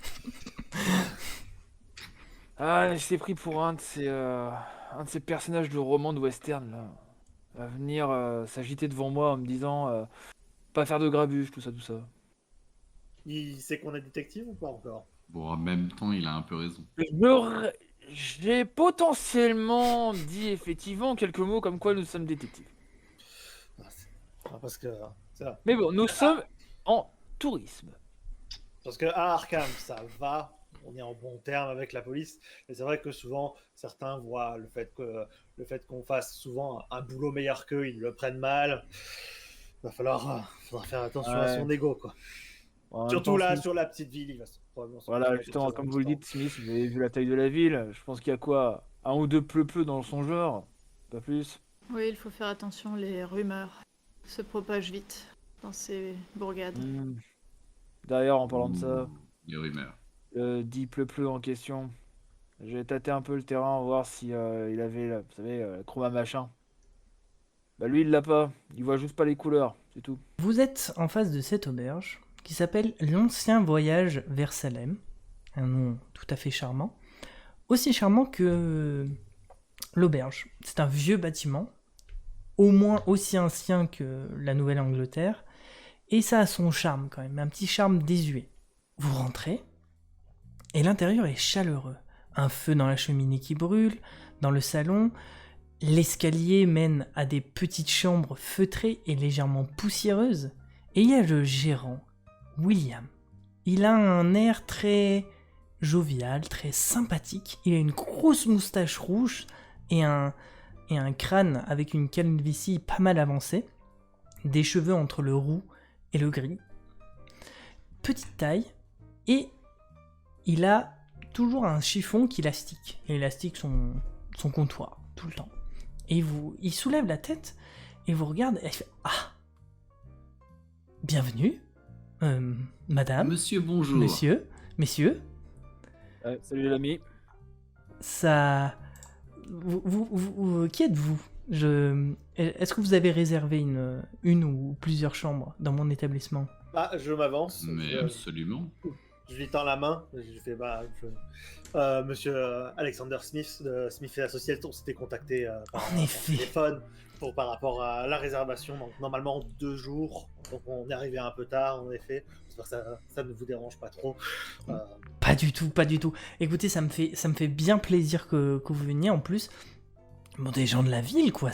Ah, il s'est pris pour un de ces personnages de roman de western là. Il va venir s'agiter devant moi en me disant pas faire de grabuge, tout ça, tout ça. Il sait qu'on est détective ou pas encore? Bon, en même temps, il a un peu raison. J'ai potentiellement dit effectivement quelques mots comme quoi nous sommes détectives. Parce que c'est ça. Mais bon, nous sommes en tourisme. Parce que à Arkham, ça va. On est en bon terme avec la police. Et c'est vrai que souvent, certains voient le fait qu'on fasse souvent un boulot meilleur qu'eux, ils le prennent mal. Faudra faire attention à son ego, quoi. En même Surtout temps, là, Smith- sur la petite ville, il va probablement se Voilà, passer quelque justement, chose comme en vous le même dites, Smith, vous avez vu la taille de la ville. Je pense qu'il y a quoi? Un ou deux pleu dans son genre, pas plus. Oui, il faut faire attention, les rumeurs se propagent vite dans ces bourgades. Hmm. D'ailleurs, en parlant de ça, Les rumeurs. dit pleu en question, j'ai tâté un peu le terrain, voir si il avait, vous savez, chroma machin. Bah lui, il l'a pas. Il voit juste pas les couleurs, c'est tout. Vous êtes en face de cette auberge qui s'appelle l'Ancien Voyage vers Salem. Un nom tout à fait charmant. Aussi charmant que l'auberge. C'est un vieux bâtiment, au moins aussi ancien que la Nouvelle-Angleterre, et ça a son charme quand même, un petit charme désuet. Vous rentrez, et l'intérieur est chaleureux. Un feu dans la cheminée qui brûle, dans le salon, l'escalier mène à des petites chambres feutrées et légèrement poussiéreuses, et il y a le gérant, William. Il a un air très jovial, très sympathique, il a une grosse moustache rouge et un crâne avec une calvitie pas mal avancée, des cheveux entre le roux et le gris, petite taille, et il a toujours un chiffon qui élastique. Il élastique son comptoir, tout le temps. Et il soulève la tête, et vous regarde, et il fait « Ah, bienvenue, madame, Monsieur, bonjour. monsieur, messieurs, Ouais, salut l'ami. ça... qui êtes-vous? Est-ce que vous avez réservé une ou plusieurs chambres dans mon établissement? Ah, je m'avance. Mais absolument. Je lui tends la main. Je fais Monsieur Alexander Smith de Smith et Associates, on s'était contacté par effet. téléphone par rapport à la réservation. Donc normalement 2 jours. Donc on est arrivé un peu tard en effet. J'espère que ça ne vous dérange pas trop. Pas du tout, pas du tout. Écoutez, ça me fait bien plaisir que vous veniez en plus. Bon, des gens de la ville, quoi.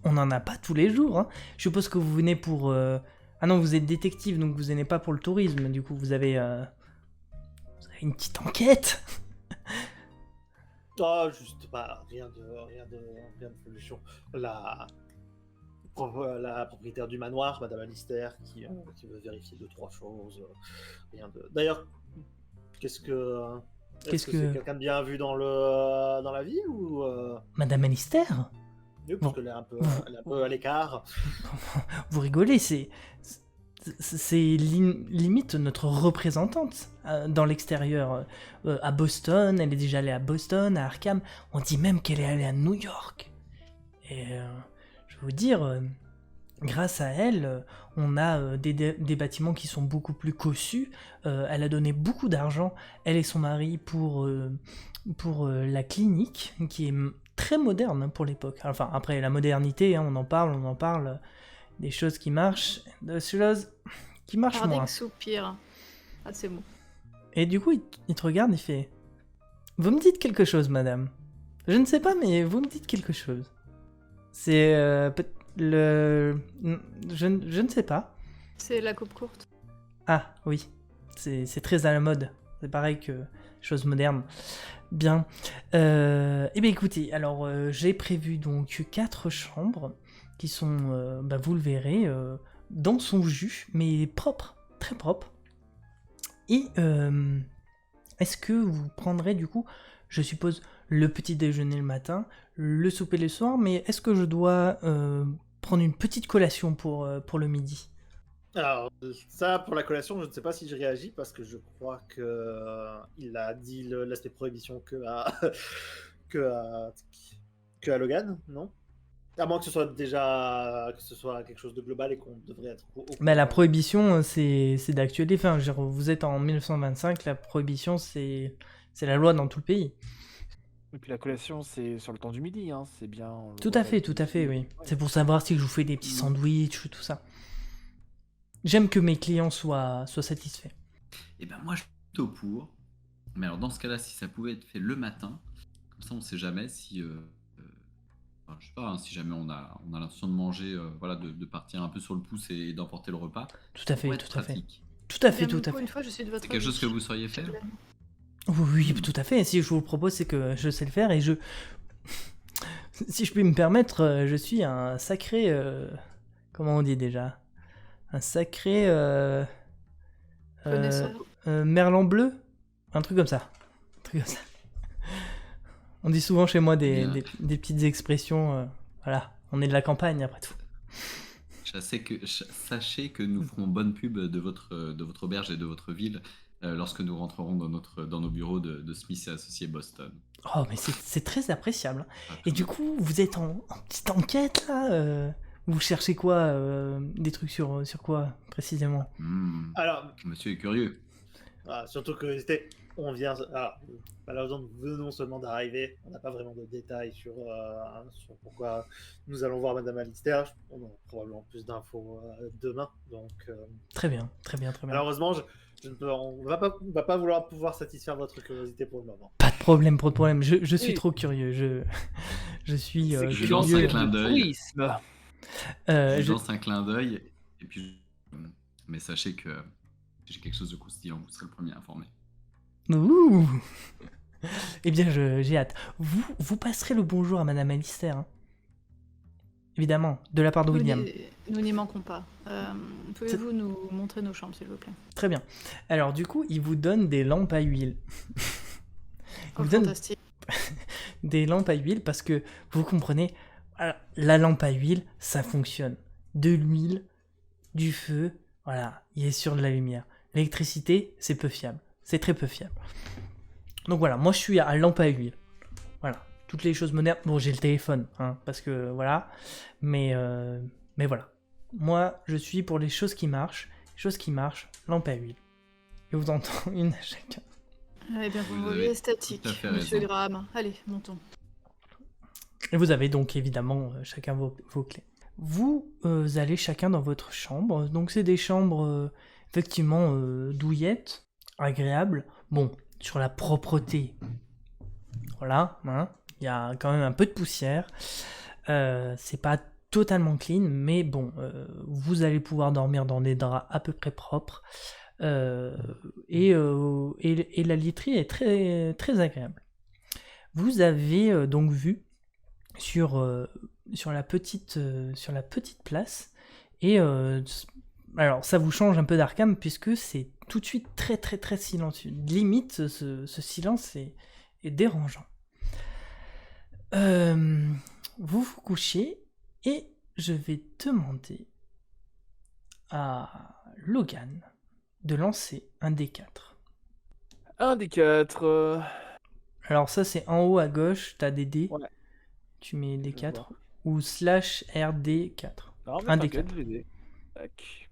On n'en a pas tous les jours. Hein. Je suppose que vous venez pour... Ah non, vous êtes détective, donc vous venez pas pour le tourisme. Du coup, vous avez une petite enquête. Oh, juste pas rien de solution. La propriétaire du manoir, Madame Alistair, qui veut vérifier 2-3 choses. Rien de. D'ailleurs, qu'est-ce que Est-ce Qu'est-ce que que... c'est quelqu'un de bien vu dans la ville ou Madame Alistair? oui, parce Bon. qu'elle est un peu, Bon. elle est un peu à l'écart. Vous rigolez, c'est limite notre représentante dans l'extérieur. À Boston, elle est déjà allée à Boston, à Arkham. On dit même qu'elle est allée à New York. Et je vais vous dire, grâce à elle, on a des bâtiments qui sont beaucoup plus cossus. Elle a donné beaucoup d'argent, elle et son mari, pour la clinique, qui est très moderne hein, pour l'époque. Enfin, après, la modernité, hein, on en parle. Des choses qui marchent, des choses qui marchent moins. Hardick soupire. Ah, c'est bon. Et du coup, il te regarde, il fait... Vous me dites quelque chose, madame. Je ne sais pas, mais vous me dites quelque chose. C'est... Je ne sais pas. C'est la coupe courte. Ah, oui. C'est très à la mode. C'est pareil que chose moderne. Bien. Eh bien, écoutez, alors, j'ai prévu donc 4 chambres qui sont, vous le verrez, dans son jus, mais propre, très propre. Et est-ce que vous prendrez du coup, je suppose, le petit déjeuner le matin, le souper le soir, mais est-ce que je dois prendre une petite collation pour le midi? Alors, ça, pour la collation, je ne sais pas si je réagis parce que je crois que il a dit l'aspect prohibition que à Logan, non? À moins que ce soit déjà que ce soit quelque chose de global et qu'on devrait être au Bah, la courant. prohibition, c'est d'actualité. Enfin, je veux dire, vous êtes en 1925, la prohibition, c'est la loi dans tout le pays. Et puis la collation, c'est sur le temps du midi, hein. C'est bien. Le Tout à repas fait, du tout à fait, midi. oui. Ouais. C'est pour savoir si je vous fais des petits sandwichs ou tout ça. J'aime que mes clients soient satisfaits. Et ben moi je suis plutôt pour. Mais alors dans ce cas-là, si ça pouvait être fait le matin, comme ça on sait jamais si, enfin, je sais pas, hein, si jamais on a l'intention de manger, voilà, de partir un peu sur le pouce et d'emporter le repas. Tout à Ça pourrait fait, être tout à fait. pratique. Tout à fait, Bien, tout à pour une fait. fois, je suis de votre C'est quelque chose que avis. vous sauriez faire? Chapelaine. Oui, tout à fait. Si je vous le propose, c'est que je sais le faire et je... Si je puis me permettre, je suis un sacré... Comment on dit déjà? Un sacré... Connaisseur. merlan bleu? Un truc comme ça. Un truc comme ça. On dit souvent chez moi Bien. des petites expressions. Voilà, on est de la campagne après tout. Sachez que nous ferons bonne pub de votre auberge et de votre ville lorsque nous rentrerons dans nos bureaux de Smith et Associés Boston. Oh, mais c'est très appréciable. Ah, Et du coup, vous êtes en petite enquête là Vous cherchez quoi des trucs sur quoi précisément? Alors, Monsieur est curieux. surtout que on vient. Alors, malheureusement, nous venons seulement d'arriver. On n'a pas vraiment de détails sur pourquoi nous allons voir Madame Alistair. On aura probablement plus d'infos demain. Donc, Très bien, très bien, très bien. malheureusement, on va pas pouvoir satisfaire votre curiosité pour le moment. Pas de problème. Je suis Oui. trop curieux. Je suis C'est je lance curieux. un clin d'œil. Tourisme. Je lance un clin d'œil. Et puis, mais sachez que si j'ai quelque chose de croustillant, vous serez le premier informé. Ouh. Eh bien, j'ai hâte. Vous passerez le bonjour à Madame Alistair. Hein. Évidemment, de la part de William. Nous n'y manquons pas. Pouvez-vous nous montrer nos chambres, s'il vous plaît? Très bien. Alors, du coup, il vous donne des lampes à huile. Oh, vous donne fantastique. des lampes à huile parce que, vous comprenez, la lampe à huile, ça fonctionne. De l'huile, du feu, voilà, il est sur de la lumière. L'électricité, c'est peu fiable. C'est très peu fiable. Donc voilà, moi je suis à lampe à huile. Voilà, toutes les choses modernes. Bon, j'ai le téléphone, hein, parce que voilà. Mais voilà. Moi, je suis pour les choses qui marchent. Choses qui marchent, lampe à huile. Et vous en tendez une à chacun. Eh bien, vous Vous me avez voyez statique, tout à fait monsieur raison. Graham. Allez, montons. Et vous avez donc évidemment chacun vos clés. Vous allez chacun dans votre chambre. Donc c'est des chambres effectivement douillettes, agréables. Bon, sur la propreté, voilà, hein, il y a quand même un peu de poussière. C'est pas totalement clean, mais bon, vous allez pouvoir dormir dans des draps à peu près propres. Et la literie est très, très agréable. Vous avez donc vu sur la petite place, et alors ça vous change un peu d'Arkham puisque c'est tout de suite très très très silencieux. Limite, ce silence est dérangeant. Vous vous couchez et je vais demander à Logan de lancer un D4. Un des 4. Alors ça c'est en haut à gauche, t'as des dés. Ouais. Tu mets des Je 4 vois. ou slash RD4. Non, mais Un des t'inquiète, 4. je vais aider. Tac.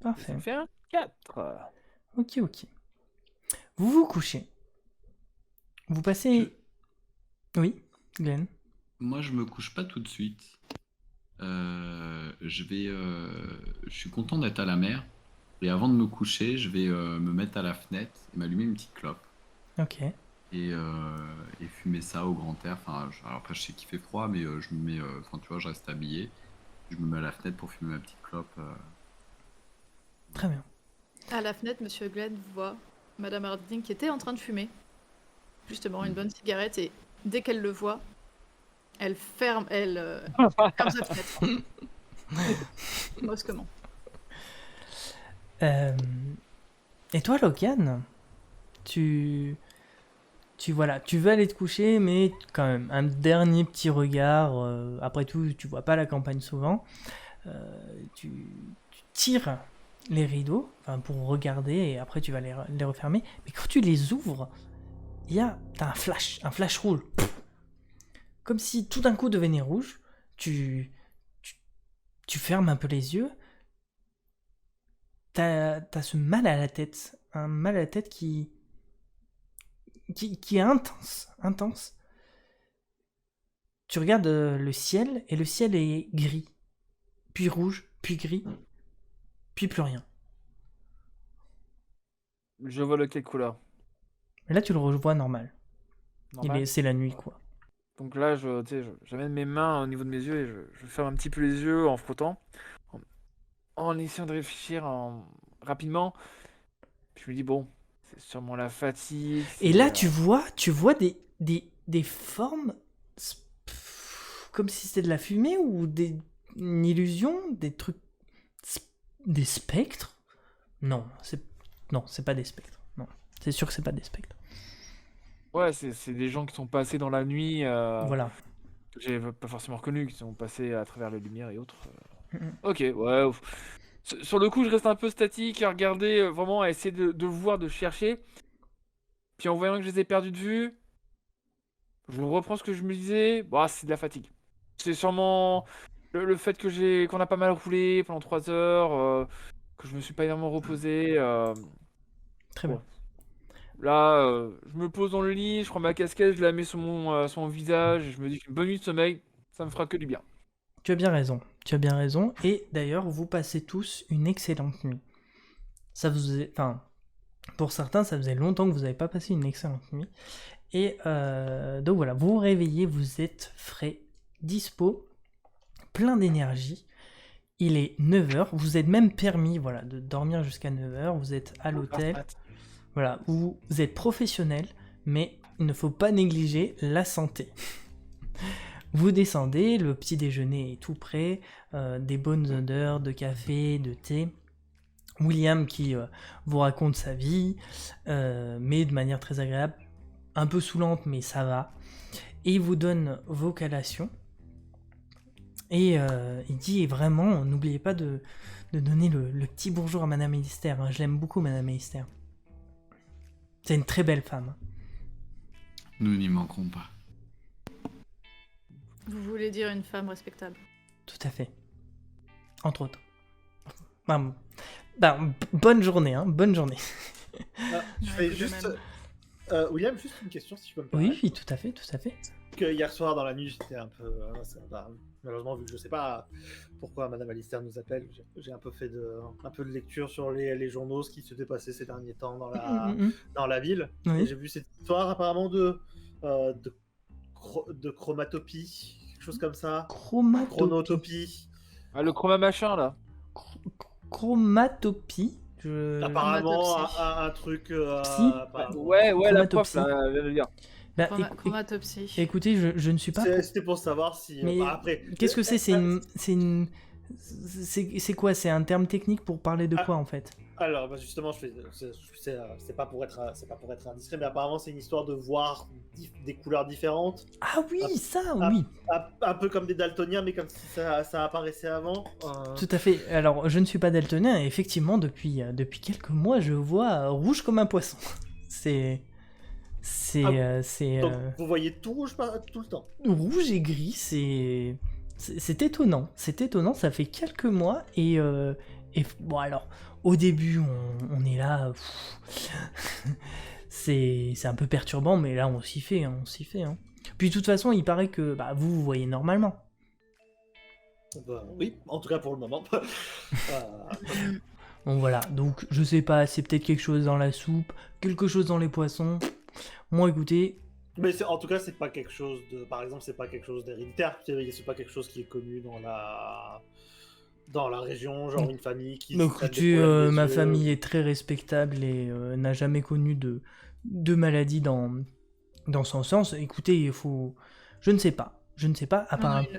Ça Parfait. me fait un 4. Ok. Vous vous couchez. Vous passez... Oui, Glenn. Moi, je me couche pas tout de suite. Je suis content d'être à la mer. Et avant de me coucher, je vais me mettre à la fenêtre et m'allumer une petite clope. Ok. Et fumer ça au grand air. Enfin, alors après, je sais qu'il fait froid, mais je me mets. Enfin, tu vois, je reste habillé. Je me mets à la fenêtre pour fumer ma petite clope. Très bien. À la fenêtre, Monsieur Glenn voit Madame Harding qui était en train de fumer. Justement, une bonne cigarette, et dès qu'elle le voit, elle ferme sa fenêtre. Brusquement. Et toi, Logan, tu veux aller te coucher, mais quand même, un dernier petit regard. Après tout, tu vois pas la campagne souvent. Tu tires les rideaux, pour regarder, et après tu vas les refermer. Mais quand tu les ouvres, t'as un flash rouge. Comme si tout d'un coup devenait rouge. Tu fermes un peu les yeux. T'as ce mal à la tête. Un mal à la tête qui est intense. Tu regardes le ciel, et le ciel est gris. Puis rouge, puis gris, puis plus rien. Je vois lequel couleur. Et là, tu le revois normal. Normal. C'est la nuit, quoi. Donc là, j'amène mes mains au niveau de mes yeux et je ferme un petit peu les yeux en frottant, en essayant de réfléchir rapidement. Puis je me dis, bon, c'est sûrement la fatigue. Et là, tu vois des formes comme si c'était de la fumée ou une illusion, des trucs, des spectres. Non, c'est pas des spectres. Non, c'est sûr que c'est pas des spectres. Ouais, c'est des gens qui sont passés dans la nuit, Voilà. que j'ai pas forcément reconnus, qui sont passés à travers les lumières et autres. Mhm. Ok, ouais. Ouf. Sur le coup, je reste un peu statique à regarder, vraiment à essayer de voir, de chercher. Puis en voyant que je les ai perdus de vue, je reprends ce que je me disais. Bah, c'est de la fatigue. C'est sûrement le fait qu'on a pas mal roulé pendant 3 heures, que je me suis pas énormément reposé. Très Bon. bien. Là, je me pose dans le lit, je prends ma casquette, je la mets sur mon visage, et je me dis qu'une bonne nuit de sommeil, ça me fera que du bien. Tu as bien raison. Et d'ailleurs, vous passez tous une excellente nuit. Pour certains, ça faisait longtemps que vous n'avez pas passé une excellente nuit. Et donc voilà, vous vous réveillez, vous êtes frais, dispo, plein d'énergie. Il est 9h, vous êtes même permis de dormir jusqu'à 9h, vous êtes à l'hôtel. Voilà, vous êtes professionnel, mais il ne faut pas négliger la santé. Vous descendez, le petit déjeuner est tout prêt, des bonnes odeurs de café, de thé. William qui vous raconte sa vie, mais de manière très agréable, un peu saoulante, mais ça va. Et il vous donne vos collations. Et il dit vraiment, n'oubliez pas de donner le petit bonjour à Madame Alister. Je l'aime beaucoup, Madame Alister. C'est une très belle femme. Nous n'y manquerons pas. Vous voulez dire une femme respectable? Tout à fait. Entre autres. Bonne journée, bonne journée. Je fais de juste. même. William, juste une question si tu peux me permettre. Oui, tout à fait. Que hier soir dans la nuit, j'étais un peu. Malheureusement, vu que je sais pas pourquoi Madame Alister nous appelle, j'ai un peu fait un peu de lecture sur les journaux, ce qui s'était passé ces derniers temps dans la ville. Oui. Et j'ai vu cette histoire apparemment de chromatopie, quelque chose comme ça. Chronotopie. Ah, le chroma machin là. Chromatopie. Apparemment, Chromatopsie. un truc. Psy. apparemment. Ouais, la prof Chromatopsie. là, elle vient de le dire. Chromatopsie. Écoutez, je ne suis pas. C'était pour savoir si. Mais après. qu'est-ce que c'est? C'est quoi? C'est un terme technique pour parler de quoi en fait? Alors, bah, justement, c'est pas pour être, indiscret, mais apparemment, c'est une histoire de voir des couleurs différentes, Ah oui, ça, ah, oui. un peu comme des daltoniens, mais comme si ça apparaissait avant. Tout à fait. Alors, je ne suis pas daltonien, et effectivement, depuis quelques mois, je vois rouge comme un poisson. C'est Donc, vous voyez tout rouge tout le temps. rouge et gris, c'est étonnant. C'est étonnant, ça fait quelques mois, et bon, alors, au début, on est là, c'est un peu perturbant, mais là, on s'y fait, hein. Puis, de toute façon, il paraît que bah, vous voyez normalement. Bah, oui, en tout cas pour le moment. Donc voilà, donc je sais pas, c'est peut-être quelque chose dans la soupe, quelque chose dans les poissons. Moi, écoutez, Mais en tout cas, c'est pas quelque chose de. Par exemple, c'est pas quelque chose d'héréditaire. C'est pas quelque chose qui est connu dans la région, genre une famille qui. donc, se traîne des écoutez, problèmes des ma yeux. famille est très respectable et n'a jamais connu de maladie dans son sens. Écoutez, il faut... Je ne sais pas, à Non, part... non,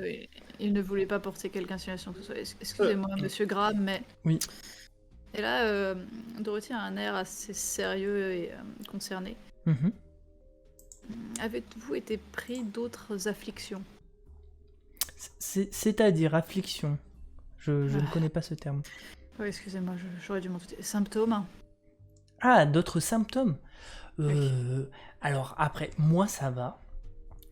il ne voulait pas porter quelque insinuation que ce soit. Excusez-moi, monsieur Graham, mais. Oui. Et là, Dorothy a un air assez sérieux et concerné. Mhm. Avez-vous été pris d'autres afflictions? C'est-à-dire affliction. Je ne connais pas ce terme. Oui, excusez-moi, j'aurais dû m'en douter. Symptômes? Ah, d'autres symptômes. Alors après, moi ça va.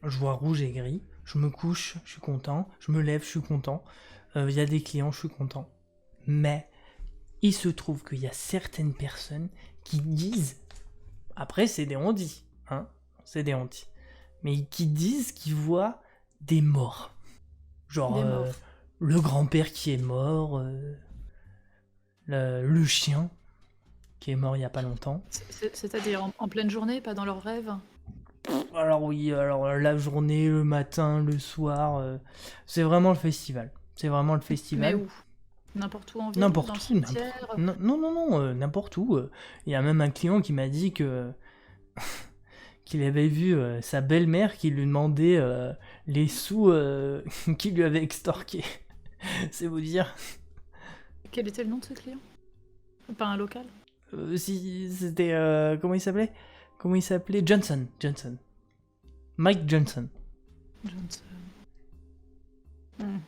Je vois rouge et gris. Je me couche, je suis content. Je me lève, je suis content. Il y a des clients, je suis content. Mais il se trouve qu'il y a certaines personnes qui disent... Après, c'est des on-dit, hein. C'est des on-dit. Mais qui disent qu'ils voient des morts. Genre Des morts. le grand-père qui est mort, le chien qui est mort il y a pas longtemps. C'est-à-dire en pleine journée, pas dans leurs rêves? Alors oui, alors la journée, le matin, le soir, c'est vraiment le festival. C'est vraiment le Mais festival. où? N'importe où en ville? N'importe Dans le où, cimetière? non, n'importe où. Il y a même un client qui m'a dit que qu'il avait vu sa belle-mère qui lui demandait les sous qu'il lui avait extorqués. C'est vous dire. Quel était le nom de ce client? Pas un local? Si c'était comment il s'appelait Johnson. Mike Johnson. Johnson. Hmm.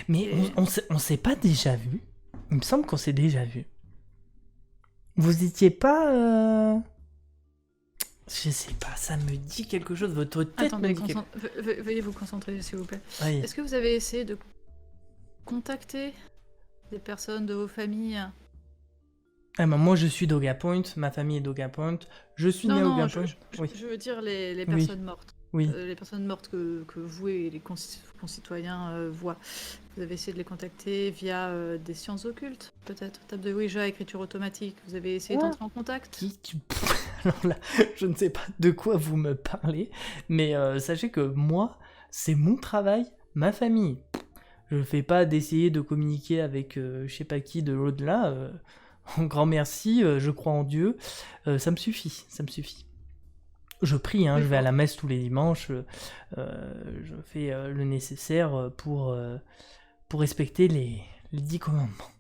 Mais Et- on s'est pas déjà vu. Il me semble qu'on s'est déjà vu. Vous étiez pas je sais pas, ça me dit quelque chose. Votre tête me Attendez, dit quelque chose. veuillez vous concentrer, s'il vous plaît. Oui. Est-ce que vous avez essayé de contacter des personnes de vos familles? Ah ben moi je suis Doga Point, ma famille est Doga Point, je suis né Non, au non, Doga je, Point. je- Oui. je veux dire les Oui. personnes mortes. Oui. Les personnes mortes que vous et les concitoyens voient. Vous avez essayé de les contacter via des sciences occultes, peut-être? Table de Ouija, écriture automatique. Vous avez essayé d'entrer en contact? Alors là, je ne sais pas de quoi vous me parlez, mais sachez que moi, c'est mon travail, ma famille. Je ne fais pas d'essayer de communiquer avec je sais pas qui de l'au-delà. Un grand merci, je crois en Dieu. Ça me suffit. Je prie, hein, Oui, je vais à fort. la messe tous les dimanches. Je fais le nécessaire pour respecter les 10 commandements.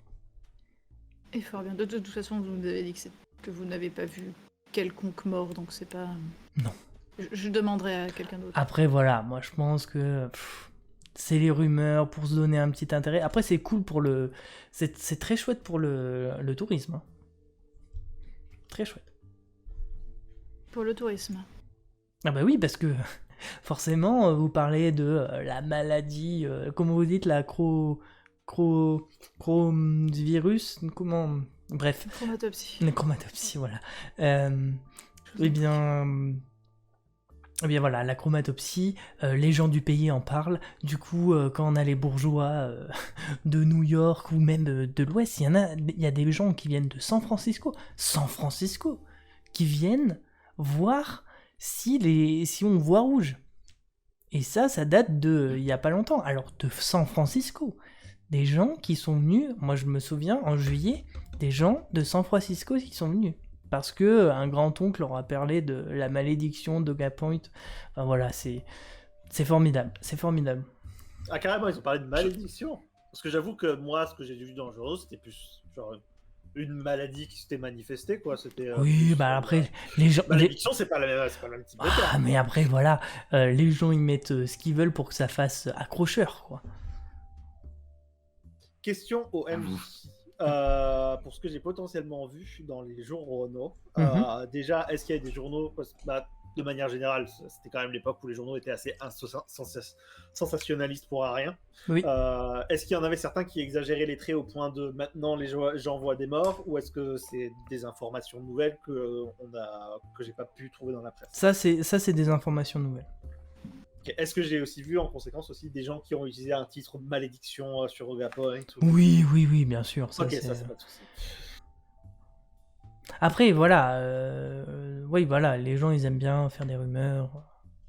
Et fort bien. De toute façon, vous nous avez dit que vous n'avez pas vu quelconque mort, donc c'est pas... Non. Je demanderai à quelqu'un d'autre. Après, voilà, moi je pense que c'est les rumeurs pour se donner un petit intérêt. Après, c'est cool pour le. C'est très chouette pour le tourisme. Hein. Très chouette. Pour le tourisme. Ah bah oui, parce que forcément, vous parlez de la maladie, comment vous dites, la virus, comment. Bref, Chromatopsie. la chromatopsie, voilà. Eh bien voilà, la chromatopsie, les gens du pays en parlent. Du coup, quand on a les bourgeois de New York ou même de l'Ouest, il y a des gens qui viennent de San Francisco, qui viennent voir si on voit rouge. Et ça date de il y a pas longtemps. Alors de San Francisco, des gens qui sont venus. Moi, je me souviens en juillet, des gens de San Francisco qui sont venus. Parce que un grand-oncle leur a parlé de la malédiction de Doga Point. Enfin voilà, c'est formidable. Ah, carrément, ils ont parlé de malédiction. Parce que j'avoue que moi, ce que j'ai vu dans le journal, c'était plus genre une maladie qui s'était manifestée, quoi. C'était. Oui, bah après, les gens. Malédiction, c'est pas le même type de Ah, terme. mais après, voilà, les gens ils mettent ce qu'ils veulent pour que ça fasse accrocheur, quoi. Question au À MJ. vous. Pour ce que j'ai potentiellement vu dans les journaux, déjà, est-ce qu'il y a des journaux de manière générale, c'était quand même l'époque où les journaux étaient assez sensationnalistes pour rien. Oui. Est-ce qu'il y en avait certains qui exagéraient les traits au point de maintenant les gens voient des morts, ou est-ce que c'est des informations nouvelles que j'ai pas pu trouver dans la presse? Ça, c'est des informations nouvelles. Ok. Est-ce que j'ai aussi vu en conséquence aussi des gens qui ont utilisé un titre malédiction sur Ogapoint Oui, bien sûr. Ça, Ok, c'est... ça c'est pas de souci. Après, voilà, oui, voilà, les gens ils aiment bien faire des rumeurs.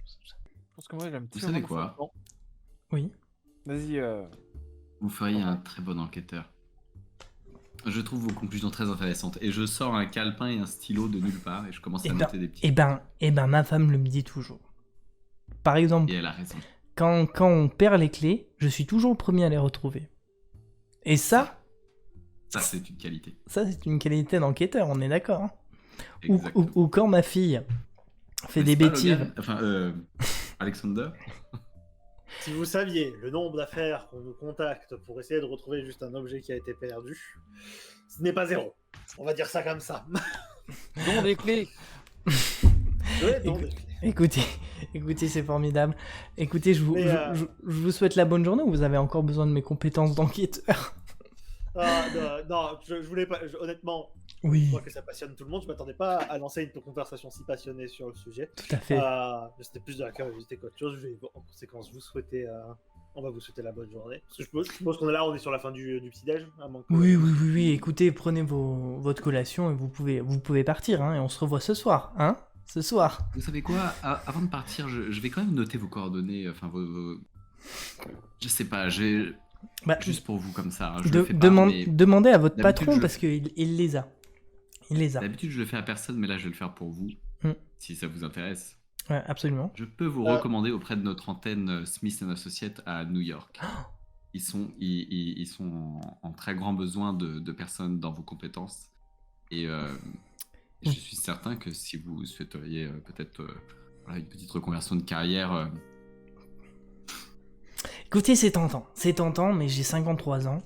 Je pense que moi j'ai un petit Vous savez moment de quoi flottement. Oui. Vas-y, Vous feriez un très bon enquêteur. Je trouve vos conclusions très intéressantes. Et je sors un calepin et un stylo de nulle part et je commence à noter des petits. Eh ben, ma femme me dit toujours. Par exemple, Et elle a raison. quand on perd les clés, je suis toujours le premier à les retrouver. Et ça, c'est une qualité. ça c'est une qualité d'enquêteur, on est d'accord. Hein. Exactement. Ou quand ma fille fait N'est-ce des pas, bêtises. Logan Alexander. Si vous saviez le nombre d'affaires qu'on nous contacte pour essayer de retrouver juste un objet qui a été perdu, ce n'est pas zéro. On va dire ça comme ça. don des clés. Ouais, non, Écoutez, c'est formidable. Écoutez, je vous souhaite la bonne journée ou vous avez encore besoin de mes compétences d'enquêteur? non, je voulais pas. Honnêtement, Oui, je crois que ça passionne tout le monde. Je m'attendais pas à lancer une conversation si passionnée sur le sujet. tout à fait. C'était plus de la curiosité qu'autre chose. Je vais en conséquence vous souhaiter. On va vous souhaiter la bonne journée. Parce que je suppose qu'on est là, on est sur la fin du petit-déj. Oui. Écoutez, prenez votre collation et vous pouvez partir, hein, et on se revoit ce soir, hein? Ce soir. Vous savez quoi Avant de partir, je vais quand même noter vos coordonnées. Enfin, je sais pas, juste pour vous comme ça. Hein, je le fais pas, mais Demandez à votre d'habitude, patron parce qu'il les a. Il les a. d'habitude, je le fais à personne, mais là, je vais le faire pour vous. Mm. Si ça vous intéresse. Ouais, absolument. Je peux vous recommander auprès de notre antenne Smith & Associates à New York. Ils sont en très grand besoin de personnes dans vos compétences. Et je suis certain que si vous souhaiteriez peut-être une petite reconversion de carrière... Écoutez, c'est tentant, mais j'ai 53 ans.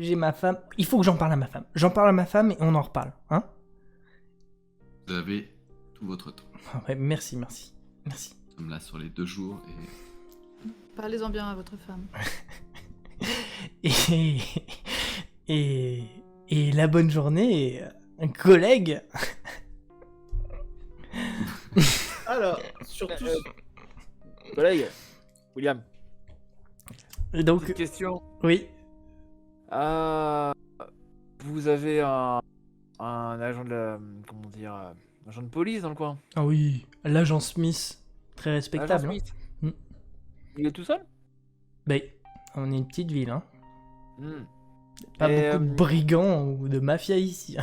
J'ai ma femme. Il faut que j'en parle à ma femme. J'en parle à ma femme et on en reparle, hein? Vous avez tout votre temps. Ouais, merci. Nous sommes là sur les 2 jours et... Parlez-en bien à votre femme. Et la bonne journée, collègue. Alors, surtout. Collègue, William, Donc, petite question. oui. Vous avez un agent de agent de police dans le coin? Ah oui, l'agent Smith, très Agent respectable. Smith. Hein. Il est tout seul? Ben, on est une petite ville, hein. Hmm. Pas Et, beaucoup de brigands ou de mafia ici.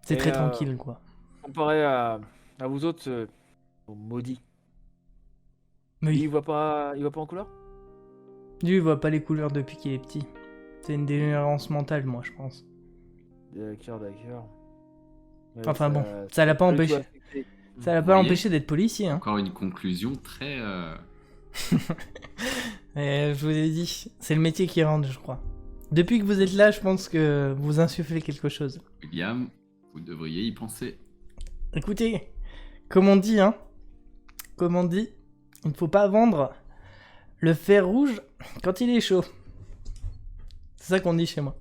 C'est Et, très tranquille, quoi. Comparé à vous autres, maudits, Oui. il voit pas en couleur? Lui, il voit pas les couleurs depuis qu'il est petit. C'est une dégénérescence mentale, moi, je pense. D'accord. Ouais, Enfin bon, ça l'a pas du tout empêché. affecté. Ça l'a Vous pas voyez empêché d'être policier, hein. Encore une conclusion très... Et je vous ai dit, c'est le métier qui rentre, je crois. Depuis que vous êtes là, je pense que vous insufflez quelque chose. William, vous devriez y penser. Écoutez, comme on dit, il ne faut pas vendre le fer rouge quand il est chaud. C'est ça qu'on dit chez moi.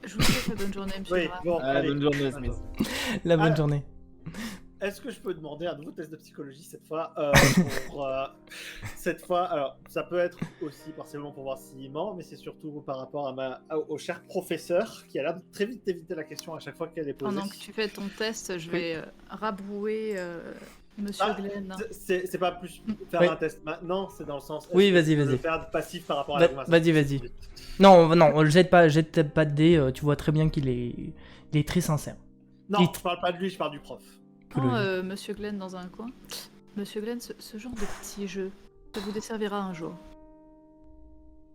Je vous souhaite la bonne journée, monsieur. Oui, Graham. bon, allez. Bonne journée, Smith. La bonne Alors, journée. Est-ce que je peux demander un nouveau test de psychologie cette fois cette fois, alors ça peut être aussi partiellement pour voir s'il ment, mais c'est surtout par rapport au cher professeur qui a l'air de très vite éviter la question à chaque fois qu'elle est posée. Pendant que tu fais ton test, je vais rabrouer monsieur Glenn. C'est pas plus faire Oui. un test maintenant, c'est dans le sens. Oui, est-ce que vas-y, tu peux vas-y. le faire passif par rapport à la conversation. Vas-y. Non, jette pas de dés, tu vois très bien qu'il est très sincère. Non, Dites. je parle pas de lui, je parle du prof. Monsieur Glenn dans un coin. Monsieur Glenn, ce genre de petit jeu, ça vous desservira un jour.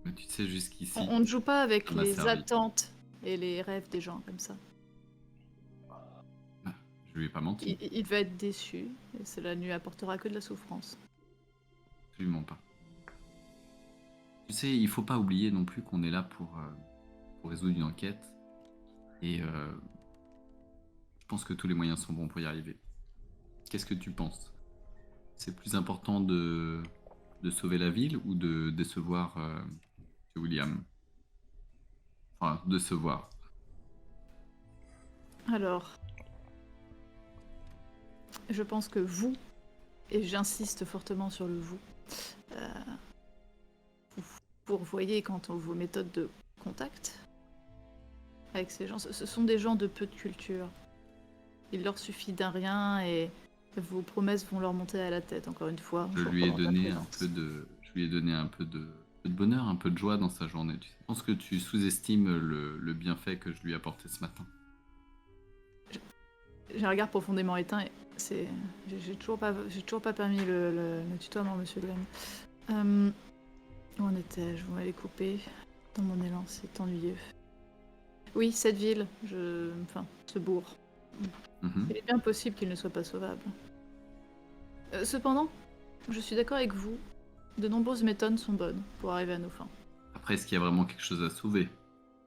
Mais tu sais, jusqu'ici, On ne joue pas avec ça m'a les servi. attentes et les rêves des gens comme ça. Je lui ai pas menti, Il va être déçu, et cela ne lui apportera que de la souffrance. absolument pas. Tu sais, il faut pas oublier non plus qu'on est là pour résoudre une enquête. Et je pense que tous les moyens sont bons pour y arriver. Qu'est-ce que tu penses? C'est plus important de sauver la ville ou de décevoir William? Enfin, décevoir. Alors, je pense que vous, et j'insiste fortement sur le vous, vous revoyez quand on vos méthodes de contact avec ces gens, ce sont des gens de peu de culture. Il leur suffit d'un rien et vos promesses vont leur monter à la tête, encore une fois. Je vous lui ai représente la donné présence. je lui ai donné un peu de bonheur, un peu de joie dans sa journée. Tu sais. Je pense que tu sous-estimes le bienfait que je lui ai apporté ce matin. J'ai un regard profondément éteint et c'est. J'ai toujours pas permis le tutoiement, monsieur Glenn. Où en étais-je? Vous m'avez coupé dans mon élan, c'est ennuyeux. Oui, cette ville, enfin, ce bourg. Mhm. Il est bien possible qu'il ne soit pas sauvable. Cependant, je suis d'accord avec vous. De nombreuses méthodes sont bonnes pour arriver à nos fins. Après, est-ce qu'il y a vraiment quelque chose à sauver?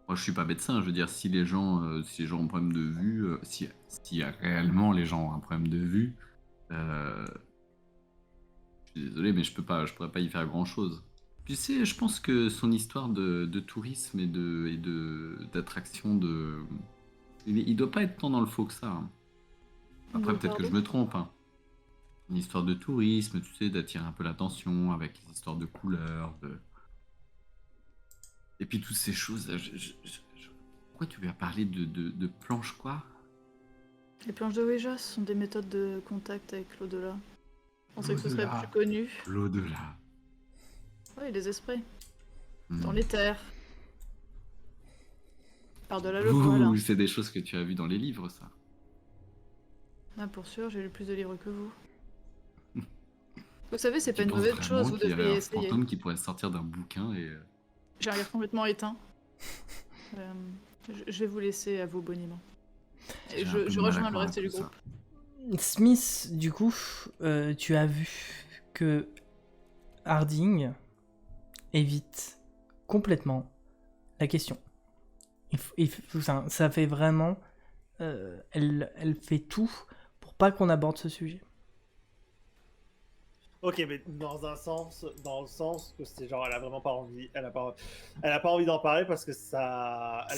Moi, je suis pas médecin. Je veux dire, si les gens ont un problème de vue, si réellement les gens ont un problème de vue, je suis désolé, mais je pourrais pas y faire grand-chose. Tu sais, je pense que son histoire de tourisme et d'attraction il doit pas être tant dans le faux que ça. Hein. Après, peut-être que je me trompe. Hein. Une histoire de tourisme, tu sais, d'attirer un peu l'attention avec les histoires de couleurs, et puis toutes ces choses. Pourquoi tu lui as parlé de planches, quoi? Les planches de Ouija sont des méthodes de contact avec l'au-delà. Je pensais que ce serait L'au-delà. plus connu. L'au-delà. Oui, les esprits. Hmm. Dans les terres. Par-delà le voile. Hein. C'est des choses que tu as vues dans les livres, ça. Ah, pour sûr, j'ai lu plus de livres que vous. Vous savez, c'est Tu pas une penses mauvaise vraiment chose, vous qu'il y aurait devriez un essayer. fantôme qui pourrait sortir d'un bouquin et... J'ai un regard complètement éteint. Je vais vous laisser à vos boniments. Et J'ai un peu je de mal à rejoins le croire à reste du tout ça. groupe. Smith, du coup, tu as vu que Harding évite complètement la question. Ça fait vraiment... elle fait tout pour pas qu'on aborde ce sujet. Ok, mais dans le sens que c'est genre, elle a vraiment pas envie, elle a pas envie d'en parler parce que elle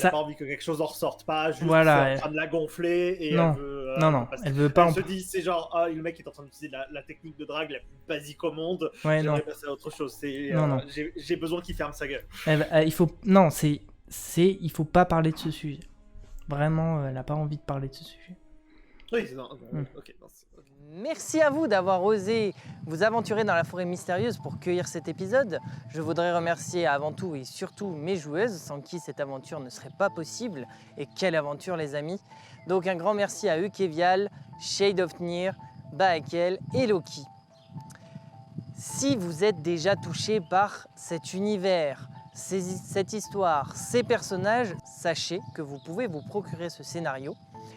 a pas envie que quelque chose en ressorte pas, juste Voilà, c'est en train de la gonfler et non, elle veut. non, parce elle veut pas elle en se dit, c'est genre, ah, le mec est en train d'utiliser la technique de drague la plus basique au monde, Ouais, non. j'aimerais passer à autre chose, Non. j'ai besoin qu'il ferme sa gueule. Il faut... Non, il faut pas parler de ce sujet. Vraiment, elle a pas envie de parler de ce sujet. Oui, ok. Merci à vous d'avoir osé vous aventurer dans la forêt mystérieuse pour cueillir cet épisode. Je voudrais remercier avant tout et surtout mes joueuses, sans qui cette aventure ne serait pas possible. Et quelle aventure les amis! Donc un grand merci à Ukevial, Shade of Nir, Baakel et Loki. Si vous êtes déjà touché par cet univers, cette histoire, ces personnages, sachez que vous pouvez vous procurer ce scénario.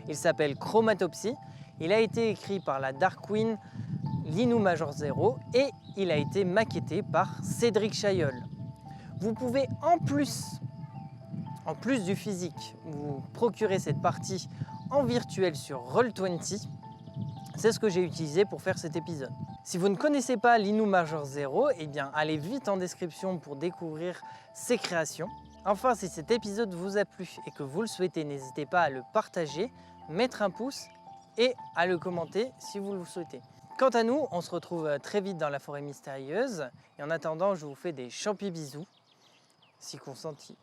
Il s'appelle Chromatopsy. Il a été écrit par la Dark Queen Linou Major Zero et il a été maquetté par Cédric Chailleul. Vous pouvez en plus du physique, vous procurer cette partie en virtuel sur Roll20. C'est ce que j'ai utilisé pour faire cet épisode. Si vous ne connaissez pas Linou Major Zero, eh bien allez vite en description pour découvrir ses créations. Enfin, si cet épisode vous a plu et que vous le souhaitez, n'hésitez pas à le partager, mettre un pouce et à le commenter si vous le souhaitez. Quant à nous, on se retrouve très vite dans la forêt mystérieuse. Et en attendant, je vous fais des champis bisous, si consenti.